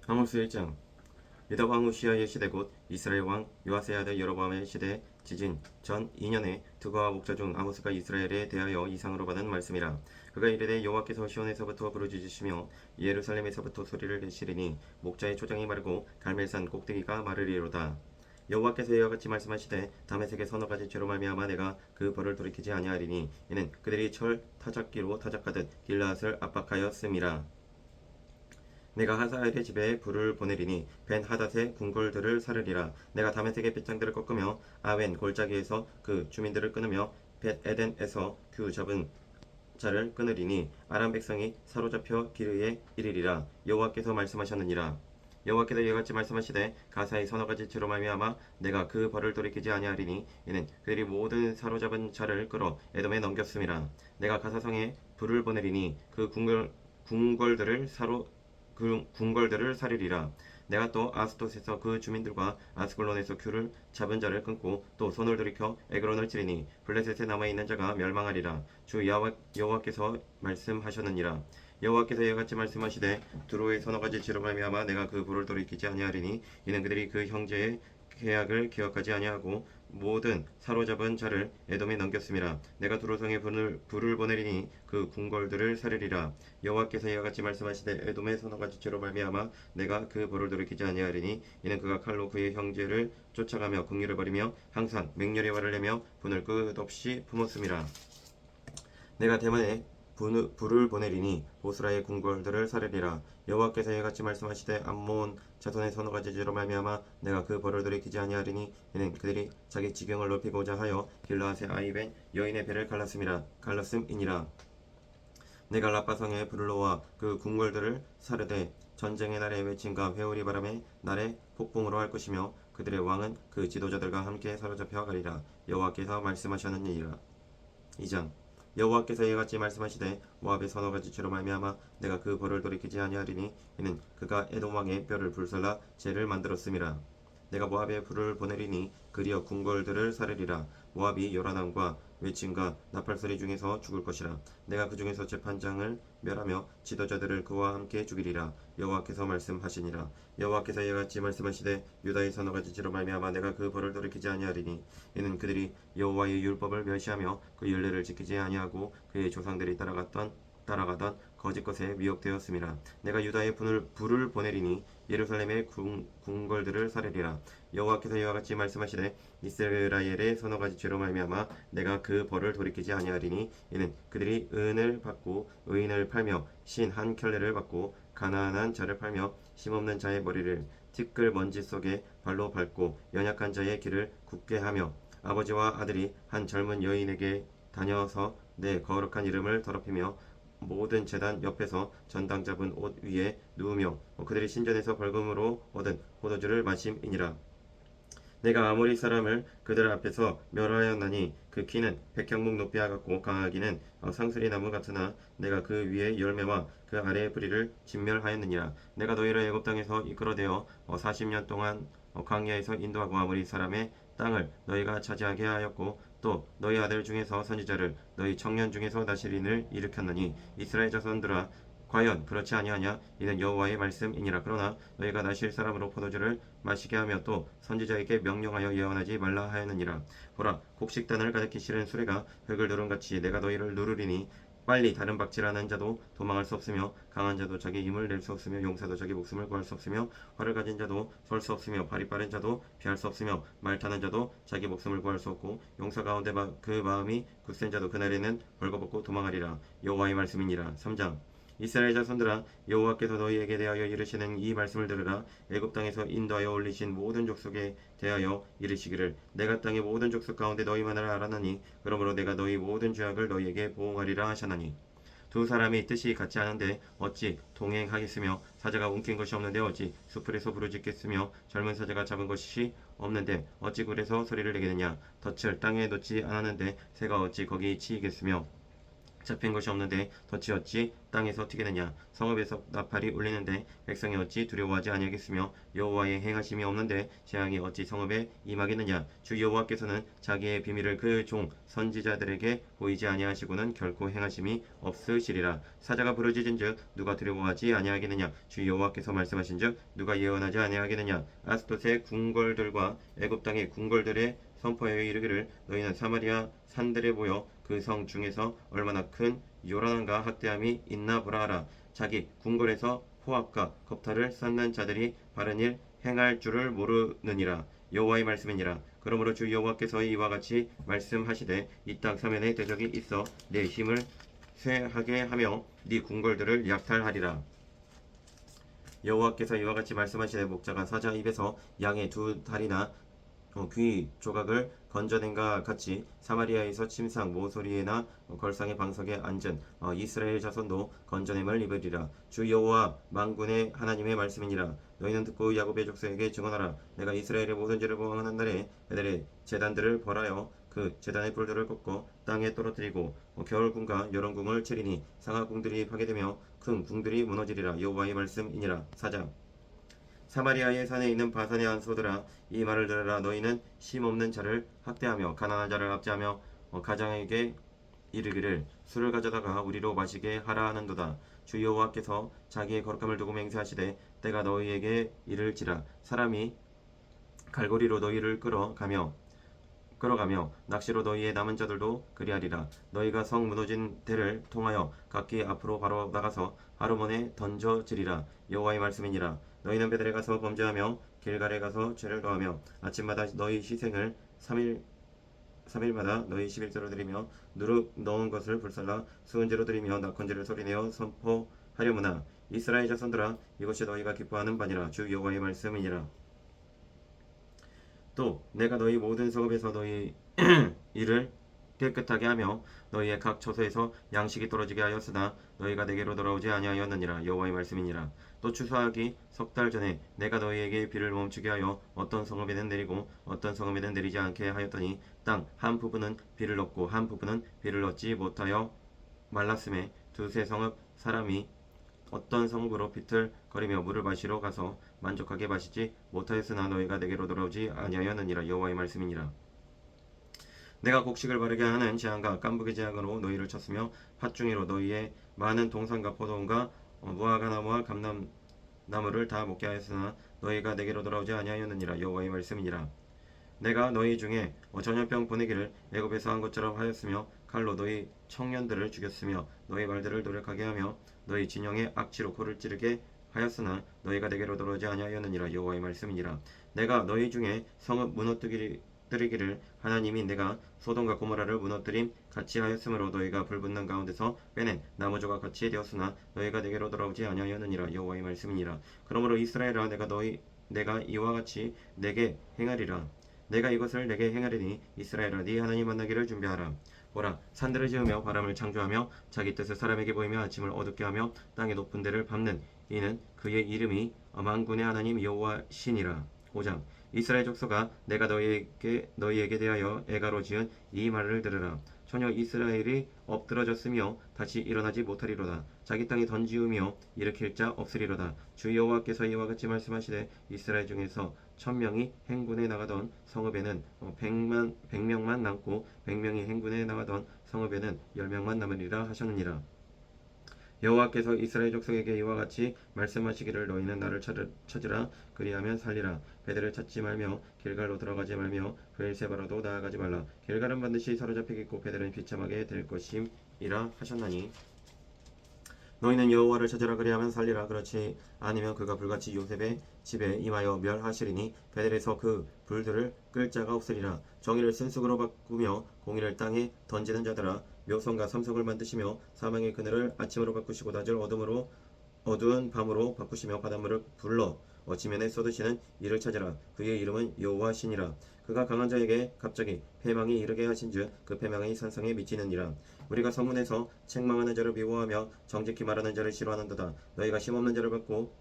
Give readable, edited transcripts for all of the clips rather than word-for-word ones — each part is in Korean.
아모스 1장. 유다 왕 우시아의 시대 곧 이스라엘 왕 요아스의 아들 여로보암의 시대 지진 전 2년에 두가와 목자 중 아모스가 이스라엘에 대하여 이상으로 받은 말씀이라. 그가 이르되 여호와께서 시온에서부터 부르짖으시며 예루살렘에서부터 소리를 내시리니 목자의 초장이 마르고 갈멜산 꼭대기가 마르리로다. 여호와께서 이와 같이 말씀하시되 다메섹의 서너 가지 죄로 말미암아 내가 그 벌을 돌이키지 아니하리니 이는 그들이 철 타작기로 타작하듯 길라앗을 압박하였음이라. 내가 하사엘의 집에 불을 보내리니 벤 하닷의 궁궐들을 사르리라. 내가 다메섹의 빗장들을 꺾으며 아웬 골짜기에서 그 주민들을 끊으며 벳 에덴에서 그 잡은 자를 끊으리니 아람 백성이 사로잡혀 기르에 이르리라. 여호와께서 말씀하셨느니라. 여호와께서 이와 같이 말씀하시되 가사의 서너 가지 죄로 말미암아 내가 그 벌을 돌이키지 아니하리니 이는 그들이 모든 사로잡은 자를 끌어 에돔에 넘겼음이라. 내가 가사성에 불을 보내리니 그 궁궐들을 사르리라. 내가 또 아스돗에서 그 주민들과 아스글론에서 큐를 잡은 자를 끊고 또 손을 돌이켜 에그론을 치리니 블레셋에 남아있는 자가 멸망하리라. 주 여호와께서 말씀하셨느니라. 여호와께서 이같이 말씀하시되 두로의 서너 가지 죄로 말미암아 내가 그 불을 돌이키지 아니하리니 이는 그들이 그 형제의 계약을 기억하지 아니하고 모든 사로잡은 자를 에돔에 넘겼음이라. 내가 두로성에 불을 보내리니 그 궁궐들을 사르리라. 여호와께서 이와 같이 말씀하시되 에돔의 서너 가지 죄로 말미암아 내가 그 벌을 돌이키지 아니하리니 이는 그가 칼로 그의 형제를 쫓아가며 긍휼을 버리며 항상 맹렬히 화를 내며 분을 끝없이 품었음이라. 내가 대만에 불을 보내리니 보스라의 궁궐들을 사르리라. 여호와께서 이같이 말씀하시되 암몬 자손의 서너 가지 죄로 말미암아 내가 그 벌을 돌이키지 아니하리니 이는 그들이 자기 지경을 높이고자 하여 길라앗의 아이벤 여인의 배를 갈랐음이니라. 내가 라빠성에 불을 놓아 그 궁궐들을 사르되 전쟁의 날에 외침과 회오리 바람의 날에 폭풍으로 할 것이며 그들의 왕은 그 지도자들과 함께 사로잡혀 가리라. 여호와께서 말씀하셨느니라. 2장. 여호와께서 이같이 말씀하시되 모압의 서너 가지 죄로 말미암아 내가 그 벌을 돌이키지 아니하리니 이는 그가 에돔 왕의 뼈를 불살라 죄를 만들었음이라. 내가 모압에 불을 보내리니 그리어 궁궐들을 사르리라. 모압이 요란함과 외침과 나팔소리 중에서 죽을 것이라. 내가 그 중에서 재판장을 멸하며 지도자들을 그와 함께 죽이리라. 여호와께서 말씀하시니라. 여호와께서 이같이 말씀하시되 유다의 서너 가지 죄로 말미암아 내가 그 벌을 돌이키지 아니하리니 이는 그들이 여호와의 율법을 멸시하며 그 율례를 지키지 아니하고 그의 조상들이 따라가던 거짓 것에 미혹되었음이라. 내가 유다의 불을 보내리니 예루살렘의 궁궐들을 사르리라. 여호와께서 이와 같이 말씀하시되 이스라엘의 서너 가지 죄로 말미암아 내가 그 벌을 돌이키지 아니하리니 이는 그들이 은을 받고 의인을 팔며 신 한 켤레를 받고 가난한 자를 팔며 힘없는 자의 머리를 티끌 먼지 속에 발로 밟고 연약한 자의 길을 굳게 하며 아버지와 아들이 한 젊은 여인에게 다녀서 내 거룩한 이름을 더럽히며 모든 제단 옆에서 전당 잡은 옷 위에 누우며 그들이 신전에서 벌금으로 얻은 포도주를 마심이니라. 내가 아모리 사람을 그들 앞에서 멸하였나니 그 키는 백향목 높이와 같고 강하기는 상수리 나무 같으나 내가 그 위에 열매와 그 아래의 뿌리를 진멸하였느니라. 내가 너희를 애굽 땅에서 이끌어내어 40년 동안 광야에서 인도하고 아모리 사람의 땅을 너희가 차지하게 하였고 또 너희 아들 중에서 선지자를 너희 청년 중에서 나시린을 일으켰나니 이스라엘 자손들아 과연 그렇지 아니하냐. 이는 여호와의 말씀이니라. 그러나 너희가 나실 사람으로 포도주를 마시게 하며 또 선지자에게 명령하여 예언하지 말라 하였느니라. 보라, 곡식단을 가득히 실은 수레가 흙을 누름같이 내가 너희를 누르리니 빨리 다른 박질하는 자도 도망할 수 없으며 강한 자도 자기 힘을 낼 수 없으며 용사도 자기 목숨을 구할 수 없으며 활을 가진 자도 설 수 없으며 발이 빠른 자도 피할 수 없으며 말 타는 자도 자기 목숨을 구할 수 없고 용사 가운데 그 마음이 굳센 자도 그날에는 벌거벗고 도망하리라. 여호와의 말씀이니라. 3장. 이스라엘 자손들아 여호와께서 너희에게 대하여 이르시는 이 말씀을 들으라. 애굽 땅에서 인도하여 올리신 모든 족속에 대하여 이르시기를 내가 땅의 모든 족속 가운데 너희만을 알았나니 그러므로 내가 너희 모든 죄악을 너희에게 보응하리라 하셨나니 두 사람이 뜻이 같지 않은데 어찌 동행하겠으며 사자가 움킨 것이 없는데 어찌 수풀에서 부르짖겠으며 젊은 사자가 잡은 것이 없는데 어찌 굴에서 소리를 내겠느냐. 덫을 땅에 놓지 않았는데 새가 어찌 거기 치이겠으며 잡힌 것이 없는데 덫이 어찌 땅에서 튀기느냐. 성읍에서 나팔이 울리는데 백성이 어찌 두려워하지 아니하겠으며 여호와의 행하심이 없는데 재앙이 어찌 성읍에 임하겠느냐. 주 여호와께서는 자기의 비밀을 그 종 선지자들에게 보이지 아니하시고는 결코 행하심이 없으시리라. 사자가 부르짖은즉 누가 두려워하지 아니하겠느냐. 주 여호와께서 말씀하신즉 누가 예언하지 아니하겠느냐. 아스돗의 궁궐들과 애굽 땅의 궁궐들의 선포하여 이르기를 너희는 사마리아 산들에 모여 그 성 중에서 얼마나 큰 요란함과 학대함이 있나 보라 하라. 자기 궁궐에서 포악과 겁탈을 쌓는 자들이 바른 일 행할 줄을 모르느니라. 여호와의 말씀이니라. 그러므로 주 여호와께서 이와 같이 말씀하시되 이 땅 사면에 대적이 있어 내 힘을 쇠하게 하며 네 궁궐들을 약탈하리라. 여호와께서 이와 같이 말씀하시되 목자가 사자 입에서 양의 두 다리나 귀 조각을 건져낸과 같이 사마리아에서 침상 모서리에나 걸상의 방석에 앉은 이스라엘 자손도 건져냄을 입으리라. 주 여호와 만군의 하나님의 말씀이니라. 너희는 듣고 야곱의 족속에게 증언하라. 내가 이스라엘의 모든 죄를 보응하는 날에 그들의 제단들을 벌하여 그 제단의 불들을 꺾고 땅에 떨어뜨리고 겨울궁과 여름궁을 치리니 상하궁들이 파괴되며 큰 궁들이 무너지리라. 여호와의 말씀이니라. 4장 사마리아의 산에 있는 바산의 안소들아 이 말을 들으라. 너희는 쉼없는 자를 학대하며 가난한 자를 압제하며 가장에게 이르기를 술을 가져다가 우리로 마시게 하라 하는도다. 주 여호와께서 자기의 거룩함을 두고 맹세하시되 때가 너희에게 이를지라. 사람이 갈고리로 너희를 끌어가며 낚시로 너희의 남은 자들도 그리하리라. 너희가 성 무너진 대를 통하여 각기 앞으로 바로 나가서 하루몬에 던져지리라. 여호와의 말씀이니라. 너희는 베델에 가서 범죄하며 길갈에 가서 죄를 더하며 아침마다 너희 희생을 3일마다 너희 11조로 드리며 누룩 넣은 것을 불살라 수은제로 드리며 낙헌제를 소리내어 선포하려무나. 이스라엘 자손들아 이것이 너희가 기뻐하는 바니라. 주 여호와의 말씀이니라. 또 내가 너희 모든 성읍에서 너희 일을 깨끗하게 하며 너희의 각 처소에서 양식이 떨어지게 하였으나 너희가 내게로 돌아오지 아니하였느니라. 여호와의 말씀이니라. 또 추수하기 석 달 전에 내가 너희에게 비를 멈추게 하여 어떤 성읍에는 내리고 어떤 성읍에는 내리지 않게 하였더니 땅 한 부분은 비를 얻고 한 부분은 비를 얻지 못하여 말랐음에 두세 성읍 사람이 어떤 성읍으로 비틀거리며 물을 마시러 가서 만족하게 마시지 못하였으나 너희가 내게로 돌아오지 아니하였느니라. 여호와의 말씀이니라. 내가 곡식을 바르게 하는 재앙과 깐부기 재앙으로 너희를 쳤으며 팥중이로 너희의 많은 동산과 포도원과 무화과 나무와 감람나무를 다 먹게 하였으나 너희가 내게로 돌아오지 아니하였느니라. 여호와의 말씀이니라. 내가 너희 중에 전염병 보내기를 애굽에서 한 것처럼 하였으며 칼로 너희 청년들을 죽였으며 너희 말들을 노력하게 하며 너희 진영의 악취로 코를 찌르게 하였으나 너희가 내게로 돌아오지 아니하였느니라. 여호와의 말씀이니라. 내가 너희 중에 성읍 무너뜨리기를 하나님이 내가 소돔과 고모라를 무너뜨림 같이 하였으므로 너희가 불붙는 가운데서 빼낸 나무 조각 같이 되었으나 너희가 내게로 돌아오지 아니하였느니라. 여호와의 말씀이니라. 그러므로 이스라엘아 내가 이와 같이 내게 행하리라. 내가 이것을 내게 행하리니 이스라엘아 네 하나님 만나기를 준비하라. 보라 산들을 지으며 바람을 창조하며 자기 뜻을 사람에게 보이며 아침을 어둡게 하며 땅의 높은 데를 밟는 이는 그의 이름이 만군의 하나님 여호와시니라. 5장 이스라엘 족속아 내가 너희에게 대하여 애가로 지은 이 말을 들으라. 전혀 이스라엘이 엎드러졌으며 다시 일어나지 못하리로다. 자기 땅에 던지우며 일으킬 자 없으리로다. 주 여호와께서 이와 같이 말씀하시되 이스라엘 중에서 1000명이 행군에 나가던 성읍에는 100명만 남고 100명이 행군에 나가던 성읍에는 10명만 남으리라 하셨느니라. 여호와께서 이스라엘 족속에게 이와 같이 말씀하시기를 너희는 나를 찾으라. 그리하면 살리라. 베델을 찾지 말며 길갈로 들어가지 말며 브엘세바로도 나아가지 말라. 길갈은 반드시 사로잡히겠고 베델은 비참하게 될 것임이라 하셨나니 너희는 여호와를 찾으라. 그리하면 살리라. 그렇지 아니면 그가 불같이 요셉의 집에 임하여 멸하시리니 베델에서 그 불들을 끌 자가 없으리라. 정의를 쓴쑥으로 바꾸며 공의를 땅에 던지는 자들아 묘성과 삼석을 만드시며 사망의 그늘을 아침으로 바꾸시고 낮을 어두운 밤으로 바꾸시며 바닷물을 불러 지면에 쏟으시는 이를 찾으라. 그의 이름은 여호와시니라. 그가 강한 자에게 갑자기 패망이 이르게 하신즉 그 패망이 산성에 미치느니라. 우리가 성문에서 책망하는 자를 미워하며 정직히 말하는 자를 싫어하는도다. 너희가 힘없는 자를 받고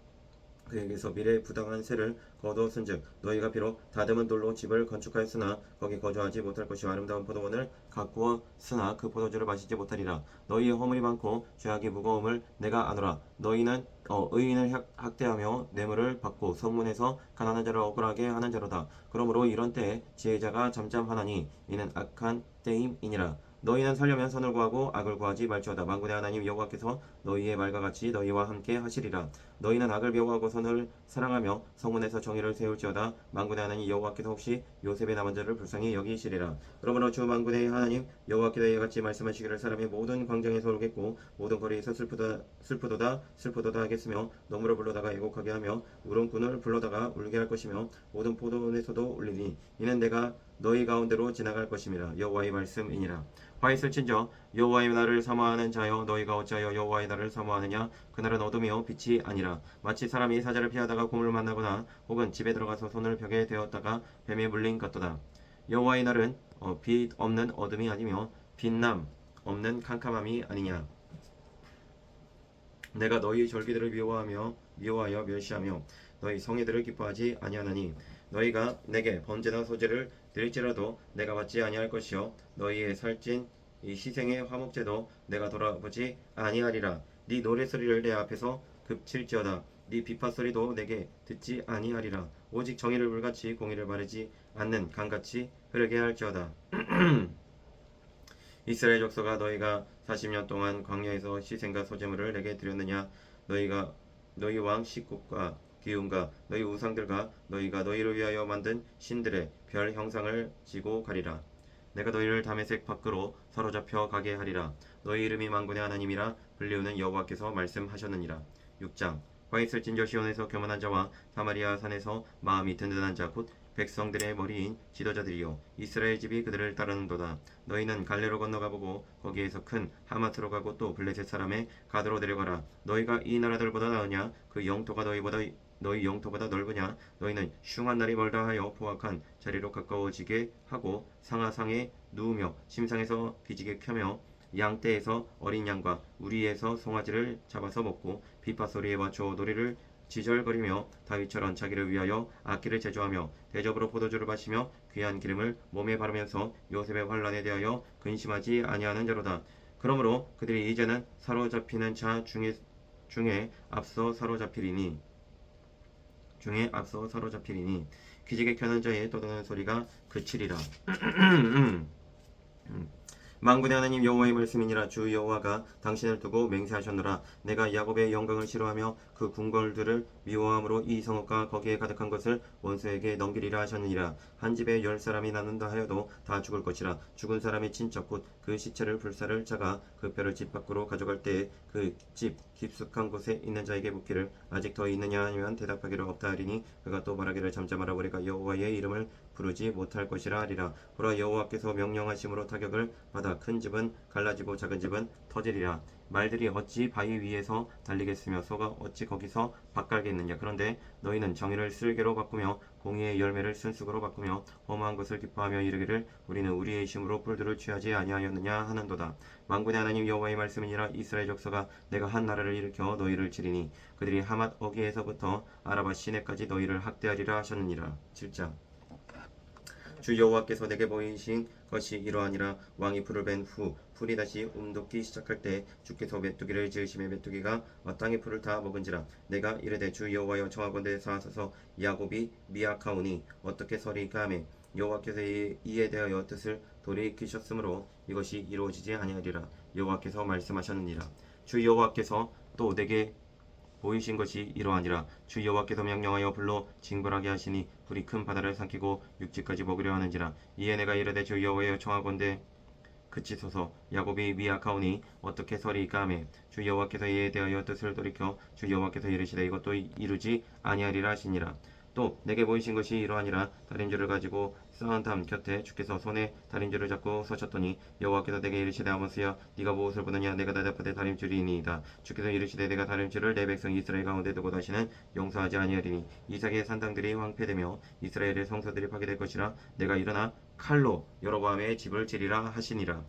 그에게서 미래에 부당한 세를 거두었은즉 너희가 비록 다듬은 돌로 집을 건축하였으나 거기 거주하지 못할 것이요 아름다운 포도원을 가꾸었으나 그 포도주를 마시지 못하리라. 너희의 허물이 많고 죄악이 무거움을 내가 아노라. 너희는 의인을 학대하며 뇌물을 받고 성문에서 가난한 자를 억울하게 하는 자로다. 그러므로 이런 때에 지혜자가 잠잠하나니 이는 악한 때임이니라. 너희는 살려면 선을 구하고 악을 구하지 말지어다. 만군의 하나님 여호와께서 너희의 말과 같이 너희와 함께 하시리라. 너희는 악을 배워하고 선을 사랑하며 성문에서 정의를 세울지어다. 만군의 하나님 여호와께서 혹시 요셉의 남은 자를 불쌍히 여기시리라. 그러므로 주 만군의 하나님 여호와께서 이같이 말씀하시기를 사람의 모든 광장에서 울겠고 모든 거리에서 슬프도다 하겠으며 눈물을 불러다가 애곡하게 하며 울음꾼을 불러다가 울게 할 것이며 모든 포도원에서도 울리니 이는 내가 너희 가운데로 지나갈 것임이라. 여호와의 말씀이니라. 화 있을진저 여호와의 날을 사모하는 자여 너희가 어찌하여 여호와의 날을 사모하느냐. 그날은 어둠이요 빛이 아니라 마치 사람이 사자를 피하다가 곰을 만나거나 혹은 집에 들어가서 손을 벽에 대었다가 뱀에 물린 같도다. 여호와의 날은 빛 없는 어둠이 아니며 빛남 없는 캄캄함이 아니냐. 내가 너희 절기들을 미워하여 멸시하며 너희 성회들을 기뻐하지 아니하나니 너희가 내게 번제나 소제를 드릴지라도 내가 받지 아니할 것이요 너희의 살찐 이 희생의 화목제도 내가 돌아보지 아니하리라. 네 노래소리를 내 앞에서 급칠지어다. 네 비파소리도 내게 듣지 아니하리라. 오직 정의를 물같이 공의를 바르지 않는 강같이 흐르게 할지어다. 이스라엘 족속아 너희가 40년 동안 광야에서 희생과 소제물을 내게 드렸느냐. 너희 왕 식국과 기움과 너희 우상들과 너희가 너희를 위하여 만든 신들의 별 형상을 지고 가리라. 내가 너희를 다메섹 밖으로 사로잡혀 가게 하리라. 너희 이름이 만군의 하나님이라 불리우는 여호와께서 말씀하셨느니라. 6장. 화 있을진저 시온에서 교만한 자와 사마리아 산에서 마음이 든든한 자 곧 백성들의 머리인 지도자들이요 이스라엘 집이 그들을 따르는도다. 너희는 갈레로 건너가 보고 거기에서 큰 하마트로 가고 또 블레셋 사람의 가드로 내려가라. 너희가 이 나라들보다 나으냐. 그 영토가 너희 영토보다 넓으냐. 너희는 흉한 날이 멀다 하여 포악한 자리로 가까워지게 하고 상하상에 누우며 심상에서 기지개 켜며 양떼에서 어린 양과 우리에서 송아지를 잡아서 먹고 비파 소리에 맞춰 노래를 지절거리며 다윗처럼 자기를 위하여 악기를 제조하며 대접으로 포도주를 마시며 귀한 기름을 몸에 바르면서 요셉의 환란에 대하여 근심하지 아니하는 자로다. 그러므로 그들이 이제는 사로잡히는 자 중에 앞서 사로잡히리니 기지개 켜는 자의 떠드는 소리가 그치리라. 만군의 하나님 여호와의 말씀이니라. 주 여호와가 당신을 두고 맹세하셨노라. 내가 야곱의 영광을 싫어하며 그 궁궐들을 미워함으로 이 성읍과 거기에 가득한 것을 원수에게 넘기리라 하셨느니라. 한 집에 10사람이 낳는다 하여도 다 죽을 것이라. 죽은 사람의 친척 곧 그 시체를 불사를 자가 그 뼈를 집 밖으로 가져갈 때에 그 집 깊숙한 곳에 있는 자에게 묻기를 아직 더 있느냐 하면 대답하기를 없다 하리니 그가 또 말하기를 잠잠하라. 우리가 여호와의 이름을 부르지 못할 것이라 하리라. 보라 여호와께서 명령하심으로 타격을 받아 큰 집은 갈라지고 작은 집은 터지리라. 말들이 어찌 바위 위에서 달리겠으며 소가 어찌 거기서 밭갈겠느냐. 그런데 너희는 정의를 쓸개로 바꾸며 공의의 열매를 쓴쑥으로 바꾸며 험한 것을 기뻐하며 이르기를 우리는 우리의 힘으로 뿔들을 취하지 아니하였느냐 하는도다. 만군의 하나님 여호와의 말씀이니라. 이스라엘 족속아 내가 한 나라를 일으켜 너희를 치리니 그들이 하맛 어기에서부터 아라바 시내까지 너희를 학대하리라 하셨느니라. 7장. 주 여호와께서 내게 보이신 것이 이러하니라. 왕이 풀을 벤 후 풀이 다시 움돋기 시작할 때 주께서 메뚜기를 지으심에 메뚜기가 땅의 풀을 다 먹은지라. 내가 이르되 주 여호와여 청하건대 사하소서. 야곱이 미약하오니 어떻게 서리까 하매 여호와께서 이에 대하여 뜻을 돌이키셨으므로 이것이 이루어지지 아니하리라. 여호와께서 말씀하셨느니라. 주 여호와께서 또 내게 보이신 것이 이러하니라. 주 여호와께서 명령하여 불로 징벌하게 하시니 불이 큰 바다를 삼키고 육지까지 먹으려 하는지라. 이에 내가 이르되 주 여호와여 청하건대 그치소서. 야곱이 미약하오니 어떻게 서리이까 하매 주 여호와께서 이에 대하여 뜻을 돌이켜 주 여호와께서 이르시되 이것도 이루지 아니하리라 하시니라. 또 내게 보이신 것이 이러하니라. 다림줄을 가지고 쌓은 담 곁에 주께서 손에 다림줄을 잡고 서셨더니 여호와께서 내게 이르시되 아모스야 네가 무엇을 보느냐. 내가 대답하되 다림줄이니이다. 주께서 이르시되 내가 다림줄을 내 백성 이스라엘 가운데 두고 다시는 용서하지 아니하리니 이삭의 산당들이 황폐되며 이스라엘의 성소들이 파괴될 것이라. 내가 일어나 칼로 여로보암의 집을 치리라 하시니라.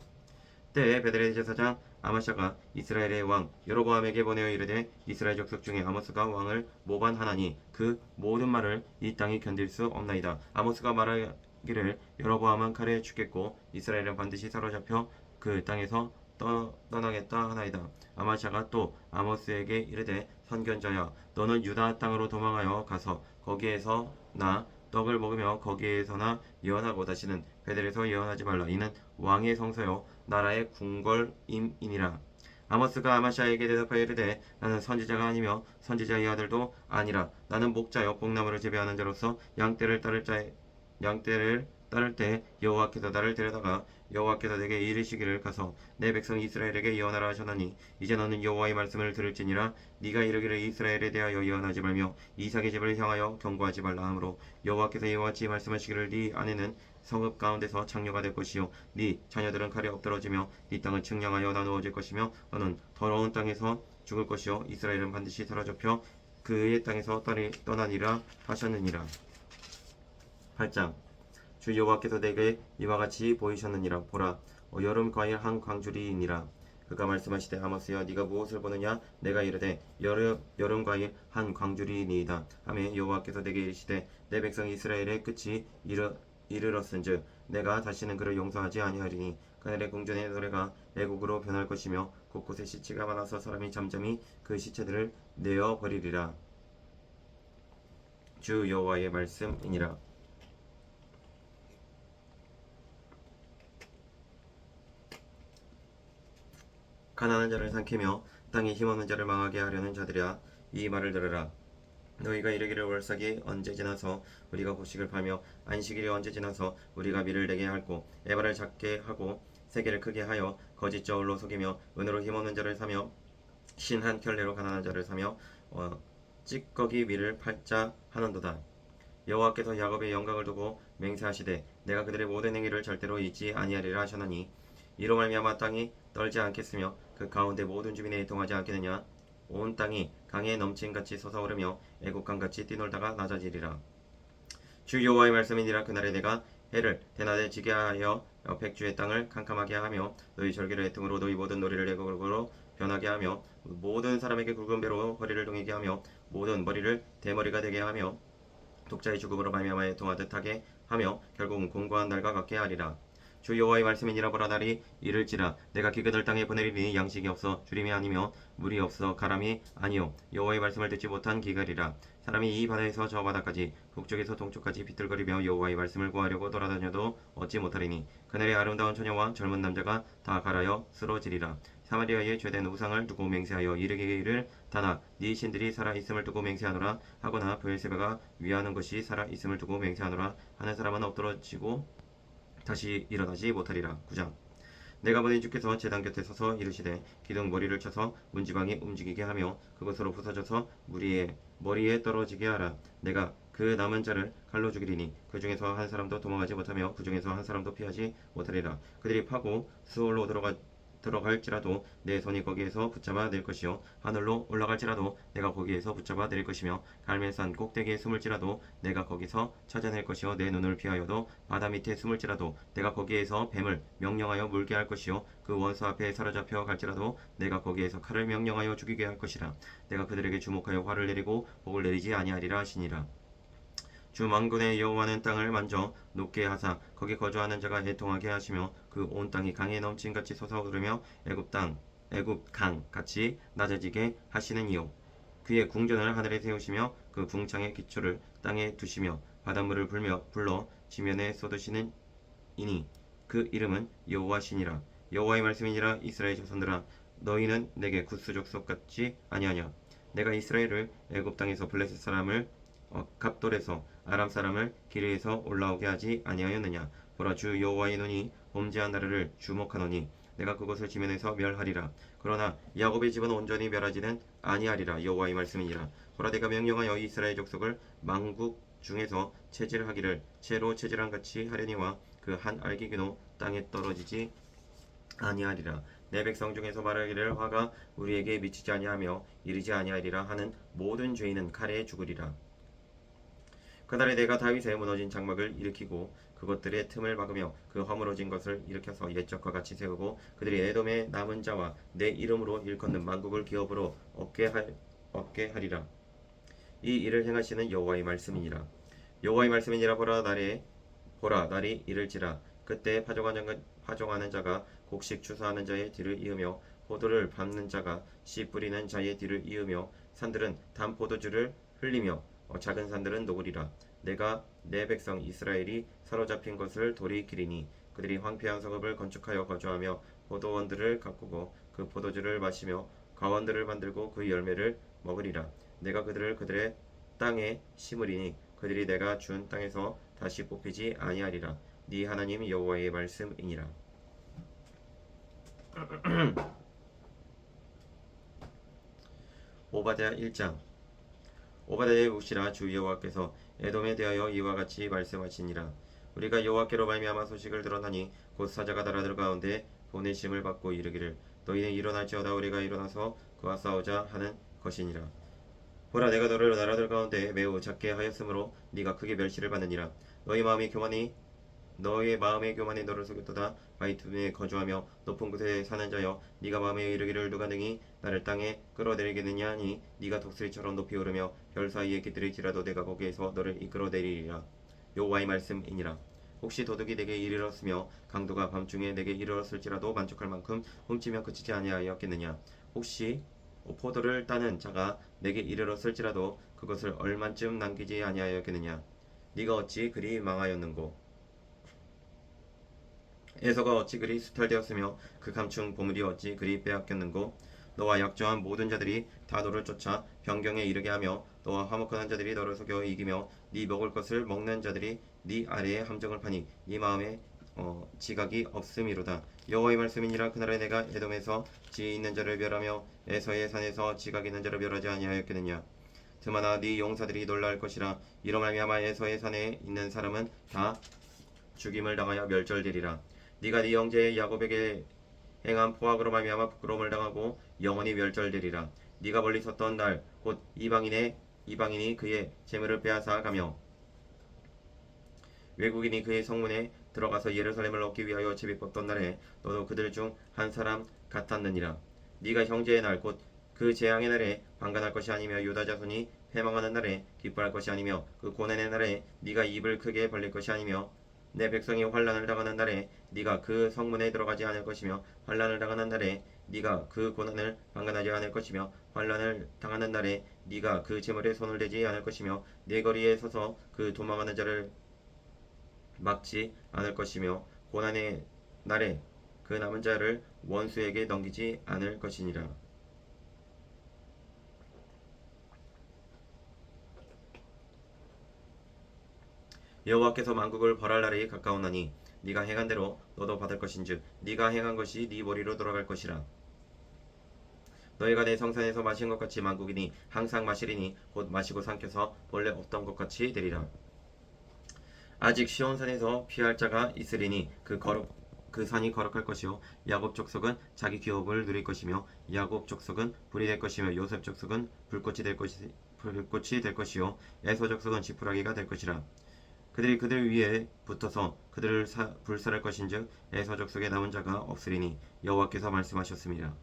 때에 베들레 제사장 아마샤가 이스라엘의 왕 여로보암에게 보내어 이르되 이스라엘 족속 중에 아모스가 왕을 모반하나니 그 모든 말을 이 땅이 견딜 수 없나이다. 아모스가 말하기를 여로보암은 칼에 죽겠고 이스라엘은 반드시 사로잡혀 그 땅에서 떠나겠다 하나이다. 아마샤가 또 아모스에게 이르되 선견자야 너는 유다 땅으로 도망하여 가서 거기에서 나 떡을 먹으며 거기에서나 예언하고 다시는 베델에서 예언하지 말라. 이는 왕의 성소요 나라의 궁궐임이니라. 아모스가 아마샤에게 대답하여 이르되 나는 선지자가 아니며 선지자의 아들도 아니라 나는 목자여 뽕나무를 재배하는 자로서 양떼를 따를 때 여호와께서 나를 데려다가 여호와께서 내게 이르시기를 가서 내 백성 이스라엘에게 예언하라 하셨나니 이제 너는 여호와의 말씀을 들을지니라. 네가 이르기를 이스라엘에 대하여 예언하지 말며 이삭의 집을 향하여 경고하지 말라 하므로 여호와께서 이와 같이 말씀하시기를 네 아내는 성읍 가운데서 창녀가 될 것이요 네 자녀들은 칼에 엎드러지며 네 땅은 측량하여 나누어질 것이며 너는 더러운 땅에서 죽을 것이요 이스라엘은 반드시 사로잡혀 그의 땅에서 떠나니라 하셨느니라. 8장 주 여호와께서 내게 이와 같이 보이셨느니라. 보라 여름 과일 한 광주리이니라. 그가 말씀하시되 아모스여 네가 무엇을 보느냐. 내가 이르되 여름 과일 한 광주리이니이다 하매 여호와께서 내게 이르시되 내 백성 이스라엘의 끝이 이르렀은즉 내가 다시는 그를 용서하지 아니하리니 그날의 궁전의 노래가 애곡으로 변할 것이며 곳곳에 시체가 많아서 사람이 잠잠히 그 시체들을 내어 버리리라. 주 여호와의 말씀이니라. 가난한 자를 삼키며 땅에 힘없는 자를 망하게 하려는 자들이야 이 말을 들으라. 너희가 이르기를 월삭이 언제 지나서 우리가 곡식을 팔며 안식일이 언제 지나서 우리가 밀을 내게 할고 에바를 작게 하고 세계를 크게 하여 거짓 저울로 속이며 은으로 힘없는 자를 사며 신 한 켤레로 가난한 자를 사며 찌꺼기 밀을 팔자 하는도다. 여호와께서 야곱의 영광을 두고 맹세하시되 내가 그들의 모든 행위를 절대로 잊지 아니하리라 하셨나니 이로 말미암아 땅이 떨지 않겠으며 그 가운데 모든 주민이 애통하지 않겠느냐. 온 땅이 강에 넘침같이 솟아오르며 애국강같이 뛰놀다가 낮아지리라. 주 여호와의 말씀이니라. 그날에 내가 해를 대낮에 지게 하여 백주의 땅을 캄캄하게 하며 너희 절기를 애통으로 너희 모든 놀이를 애곡으로 변하게 하며 모든 사람에게 굵은 배로 허리를 동이게 하며 모든 머리를 대머리가 되게 하며 독자의 죽음으로 말미암아 애통하듯 하게 하며 결국은 공고한 날과 같게 하리라. 주 여호와의 말씀이니라. 보라 날이 이를지라 내가 기근을 땅에 보내리니 양식이 없어 주림이 아니며 물이 없어 가람이 아니요 여호와의 말씀을 듣지 못한 기갈이라. 사람이 이 바다에서 저 바다까지 북쪽에서 동쪽까지 비틀거리며 여호와의 말씀을 구하려고 돌아다녀도 얻지 못하리니 그날의 아름다운 처녀와 젊은 남자가 다 갈아여 쓰러지리라. 사마리아의 죄된 우상을 두고 맹세하여 이르기를 다나 네 신들이 살아있음을 두고 맹세하노라 하거나 브엘세바가 위하는 것이 살아있음을 두고 맹세하노라 하는 사람은 엎드러지고 다시 일어나지 못하리라. 9장 내가 보낸 주께서 제단 곁에 서서 이르시되 기둥 머리를 쳐서 문지방이 움직이게 하며 그것으로 부서져서 머리에 떨어지게 하라. 내가 그 남은 자를 칼로 죽이리니 그 중에서 한 사람도 도망하지 못하며 그 중에서 한 사람도 피하지 못하리라. 그들이 파고 수월로 들어갈지라도 내 손이 거기에서 붙잡아 낼 것이요 하늘로 올라갈지라도 내가 거기에서 붙잡아 낼 것이며 갈멜산 꼭대기에 숨을지라도 내가 거기서 찾아낼 것이요 내 눈을 피하여도 바다 밑에 숨을지라도 내가 거기에서 뱀을 명령하여 물게 할 것이요 그 원수 앞에 사로잡혀 갈지라도 내가 거기에서 칼을 명령하여 죽이게 할 것이라. 내가 그들에게 주목하여 화를 내리고 복을 내리지 아니하리라 하시니라. 주 만군의 여호와는 땅을 만져 높게 하사 거기 거주하는 자가 애통하게 하시며 그 온 땅이 강에 넘침같이 솟아오르며 애굽 강 같이 낮아지게 하시느니요. 그의 궁전을 하늘에 세우시며 그 궁창의 기초를 땅에 두시며 바닷물을 불러 지면에 쏟으시는 이니 그 이름은 여호와시니라. 여호와의 말씀이니라. 이스라엘 자손들아 너희는 내게 굿수 족속 같지 아니하냐. 내가 이스라엘을 애굽 땅에서 블레셋 사람을 갑돌에서 아람 사람을 기르에서 올라오게 하지 아니하였느냐. 보라 주 여호와의 눈이 범죄한 나라를 주목하노니 내가 그것을 지면에서 멸하리라. 그러나 야곱의 집은 온전히 멸하지는 아니하리라. 여호와의 말씀이니라. 보라 내가 명령하여 이스라엘 족속을 만국 중에서 체질하기를 채로 체질한 같이 하려니와 그 한 알기기도 땅에 떨어지지 아니하리라. 내 백성 중에서 말하기를 화가 우리에게 미치지 아니하며 이르지 아니하리라 하는 모든 죄인은 칼에 죽으리라. 그날에 내가 다윗의 무너진 장막을 일으키고 그것들의 틈을 막으며 그 허물어진 것을 일으켜서 옛적과 같이 세우고 그들이 에돔의 남은 자와 내 이름으로 일컫는 만국을 기업으로 얻게 하리라. 이 일을 행하시는 여호와의 말씀이니라. 여호와의 말씀이니라. 보라 날이 이를지라. 그때 파종하는 자가 곡식 추수하는 자의 뒤를 이으며 포도를 밟는 자가 씨 뿌리는 자의 뒤를 이으며 산들은 단 포도주를 흘리며 작은 산들은 녹으리라. 내가 내 백성 이스라엘이 사로잡힌 것을 돌이키리니 그들이 황폐한 성읍을 건축하여 거주하며 포도원들을 가꾸고 그 포도주를 마시며 가원들을 만들고 그 열매를 먹으리라. 내가 그들의 땅에 심으리니 그들이 내가 준 땅에서 다시 뽑히지 아니하리라. 네 하나님 여호와의 말씀이니라. 오바댜 1장. 오바댜의 묵시라. 주 여호와께서 에돔에 대하여 이와 같이 말씀하시니라. 우리가 여호와께로 말미암아 소식을 들었나니 곧 사자가 나라들 가운데 보내심을 받고 이르기를 너희는 일어날지어다. 우리가 일어나서 그와 싸우자 하는 것이니라. 보라 내가 너를 나라들 가운데 매우 작게 하였으므로 네가 크게 멸시를 받느니라. 너의 마음의 교만이 너를 속였도다. 바위틈에 거주하며 높은 곳에 사는 자여, 네가 마음에 이르기를 누가 능히 나를 땅에 끌어내리겠느냐 하니 네가 독수리처럼 높이 오르며 별 사이에 깃들일지라도 내가 거기에서 너를 이끌어내리리라. 여호와의 말씀이니라. 혹시 도둑이 내게 이르렀으며 강도가 밤중에 내게 이르렀을지라도 만족할 만큼 훔치며 그치지 아니하였겠느냐. 혹시 포도를 따는 자가 내게 이르렀을지라도 그것을 얼만쯤 남기지 아니하였겠느냐. 네가 어찌 그리 망하였는고. 에서가 어찌 그리 수탈되었으며 그 감춘 보물이 어찌 그리 빼앗겼는고. 너와 약조한 모든 자들이 다 너를 쫓아 변경에 이르게 하며 너와 화목한 자들이 너를 속여 이기며 네 먹을 것을 먹는 자들이 네 아래에 함정을 파니 네 마음에 지각이 없음이로다. 여호와의 말씀이니라. 그날에 내가 에돔에서 지혜 있는 자를 멸하며 에서의 산에서 지각 있는 자를 멸하지 아니하였겠느냐. 드마나 네 용사들이 놀랄 것이라. 이로 말미암아 에서의 산에 있는 사람은 다 죽임을 당하여 멸절되리라. 네가 네 형제 야곱에게 행한 포악으로 말미암아 부끄러움을 당하고 영원히 멸절되리라. 네가 멀리 섰던 날 곧 이방인이 그의 재물을 빼앗아 가며 외국인이 그의 성문에 들어가서 예루살렘을 얻기 위하여 제비 뽑던 날에 너도 그들 중 한 사람 같았느니라. 네가 형제의 날 곧 그 재앙의 날에 방관할 것이 아니며 유다 자손이 패망하는 날에 기뻐할 것이 아니며 그 고난의 날에 네가 입을 크게 벌릴 것이 아니며 내 백성이 환난을 당하는 날에 네가 그 성문에 들어가지 않을 것이며 환난을 당하는 날에 네가 그 고난을 방관하지 않을 것이며 환난을 당하는 날에 네가 그 재물에 손을 대지 않을 것이며 네 거리에 서서 그 도망하는 자를 막지 않을 것이며 고난의 날에 그 남은 자를 원수에게 넘기지 않을 것이니라. 여호와께서 만국을 벌할 날이 가까우나니 네가 행한 대로 너도 받을 것인즉 네가 행한 것이 네 머리로 돌아갈 것이라. 너희가 내 성산에서 마신 것 같이 만국이니 항상 마시리니 곧 마시고 삼켜서 본래 없던 것 같이 되리라. 아직 시온산에서 피할 자가 있으리니 그 산이 거룩할 것이요 야곱 족속은 자기 기업을 누릴 것이며 야곱 족속은 불이 될 것이며 요셉 족속은 불꽃이 될 것이요 에서 족속은 지푸라기가 될 것이라. 그들이 그들 위에 붙어서 그들을 불살할 것인즉 에서 족속에 남은 자가 없으리니 여호와께서 말씀하셨습니다.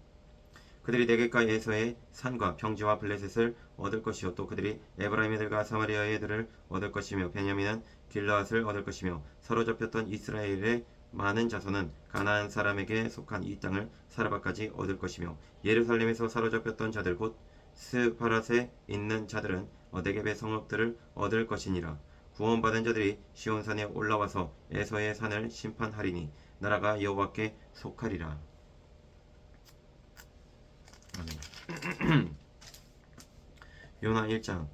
그들이 네겝과 에서의 산과 평지와 블레셋을 얻을 것이요 또 그들이 에브라임들과 사마리아의 애들을 얻을 것이며 베냐민은 길르앗을 얻을 것이며 사로잡혔던 이스라엘의 많은 자손은 가나안 사람에게 속한 이 땅을 사르바까지 얻을 것이며 예루살렘에서 사로잡혔던 자들 곧 스파랏에 있는 자들은 네겝의 성읍들을 얻을 것이니라. 구원받은 자들이 시온산에 올라와서 에서의 산을 심판하리니 나라가 여호와께 속하리라. 요나 1장.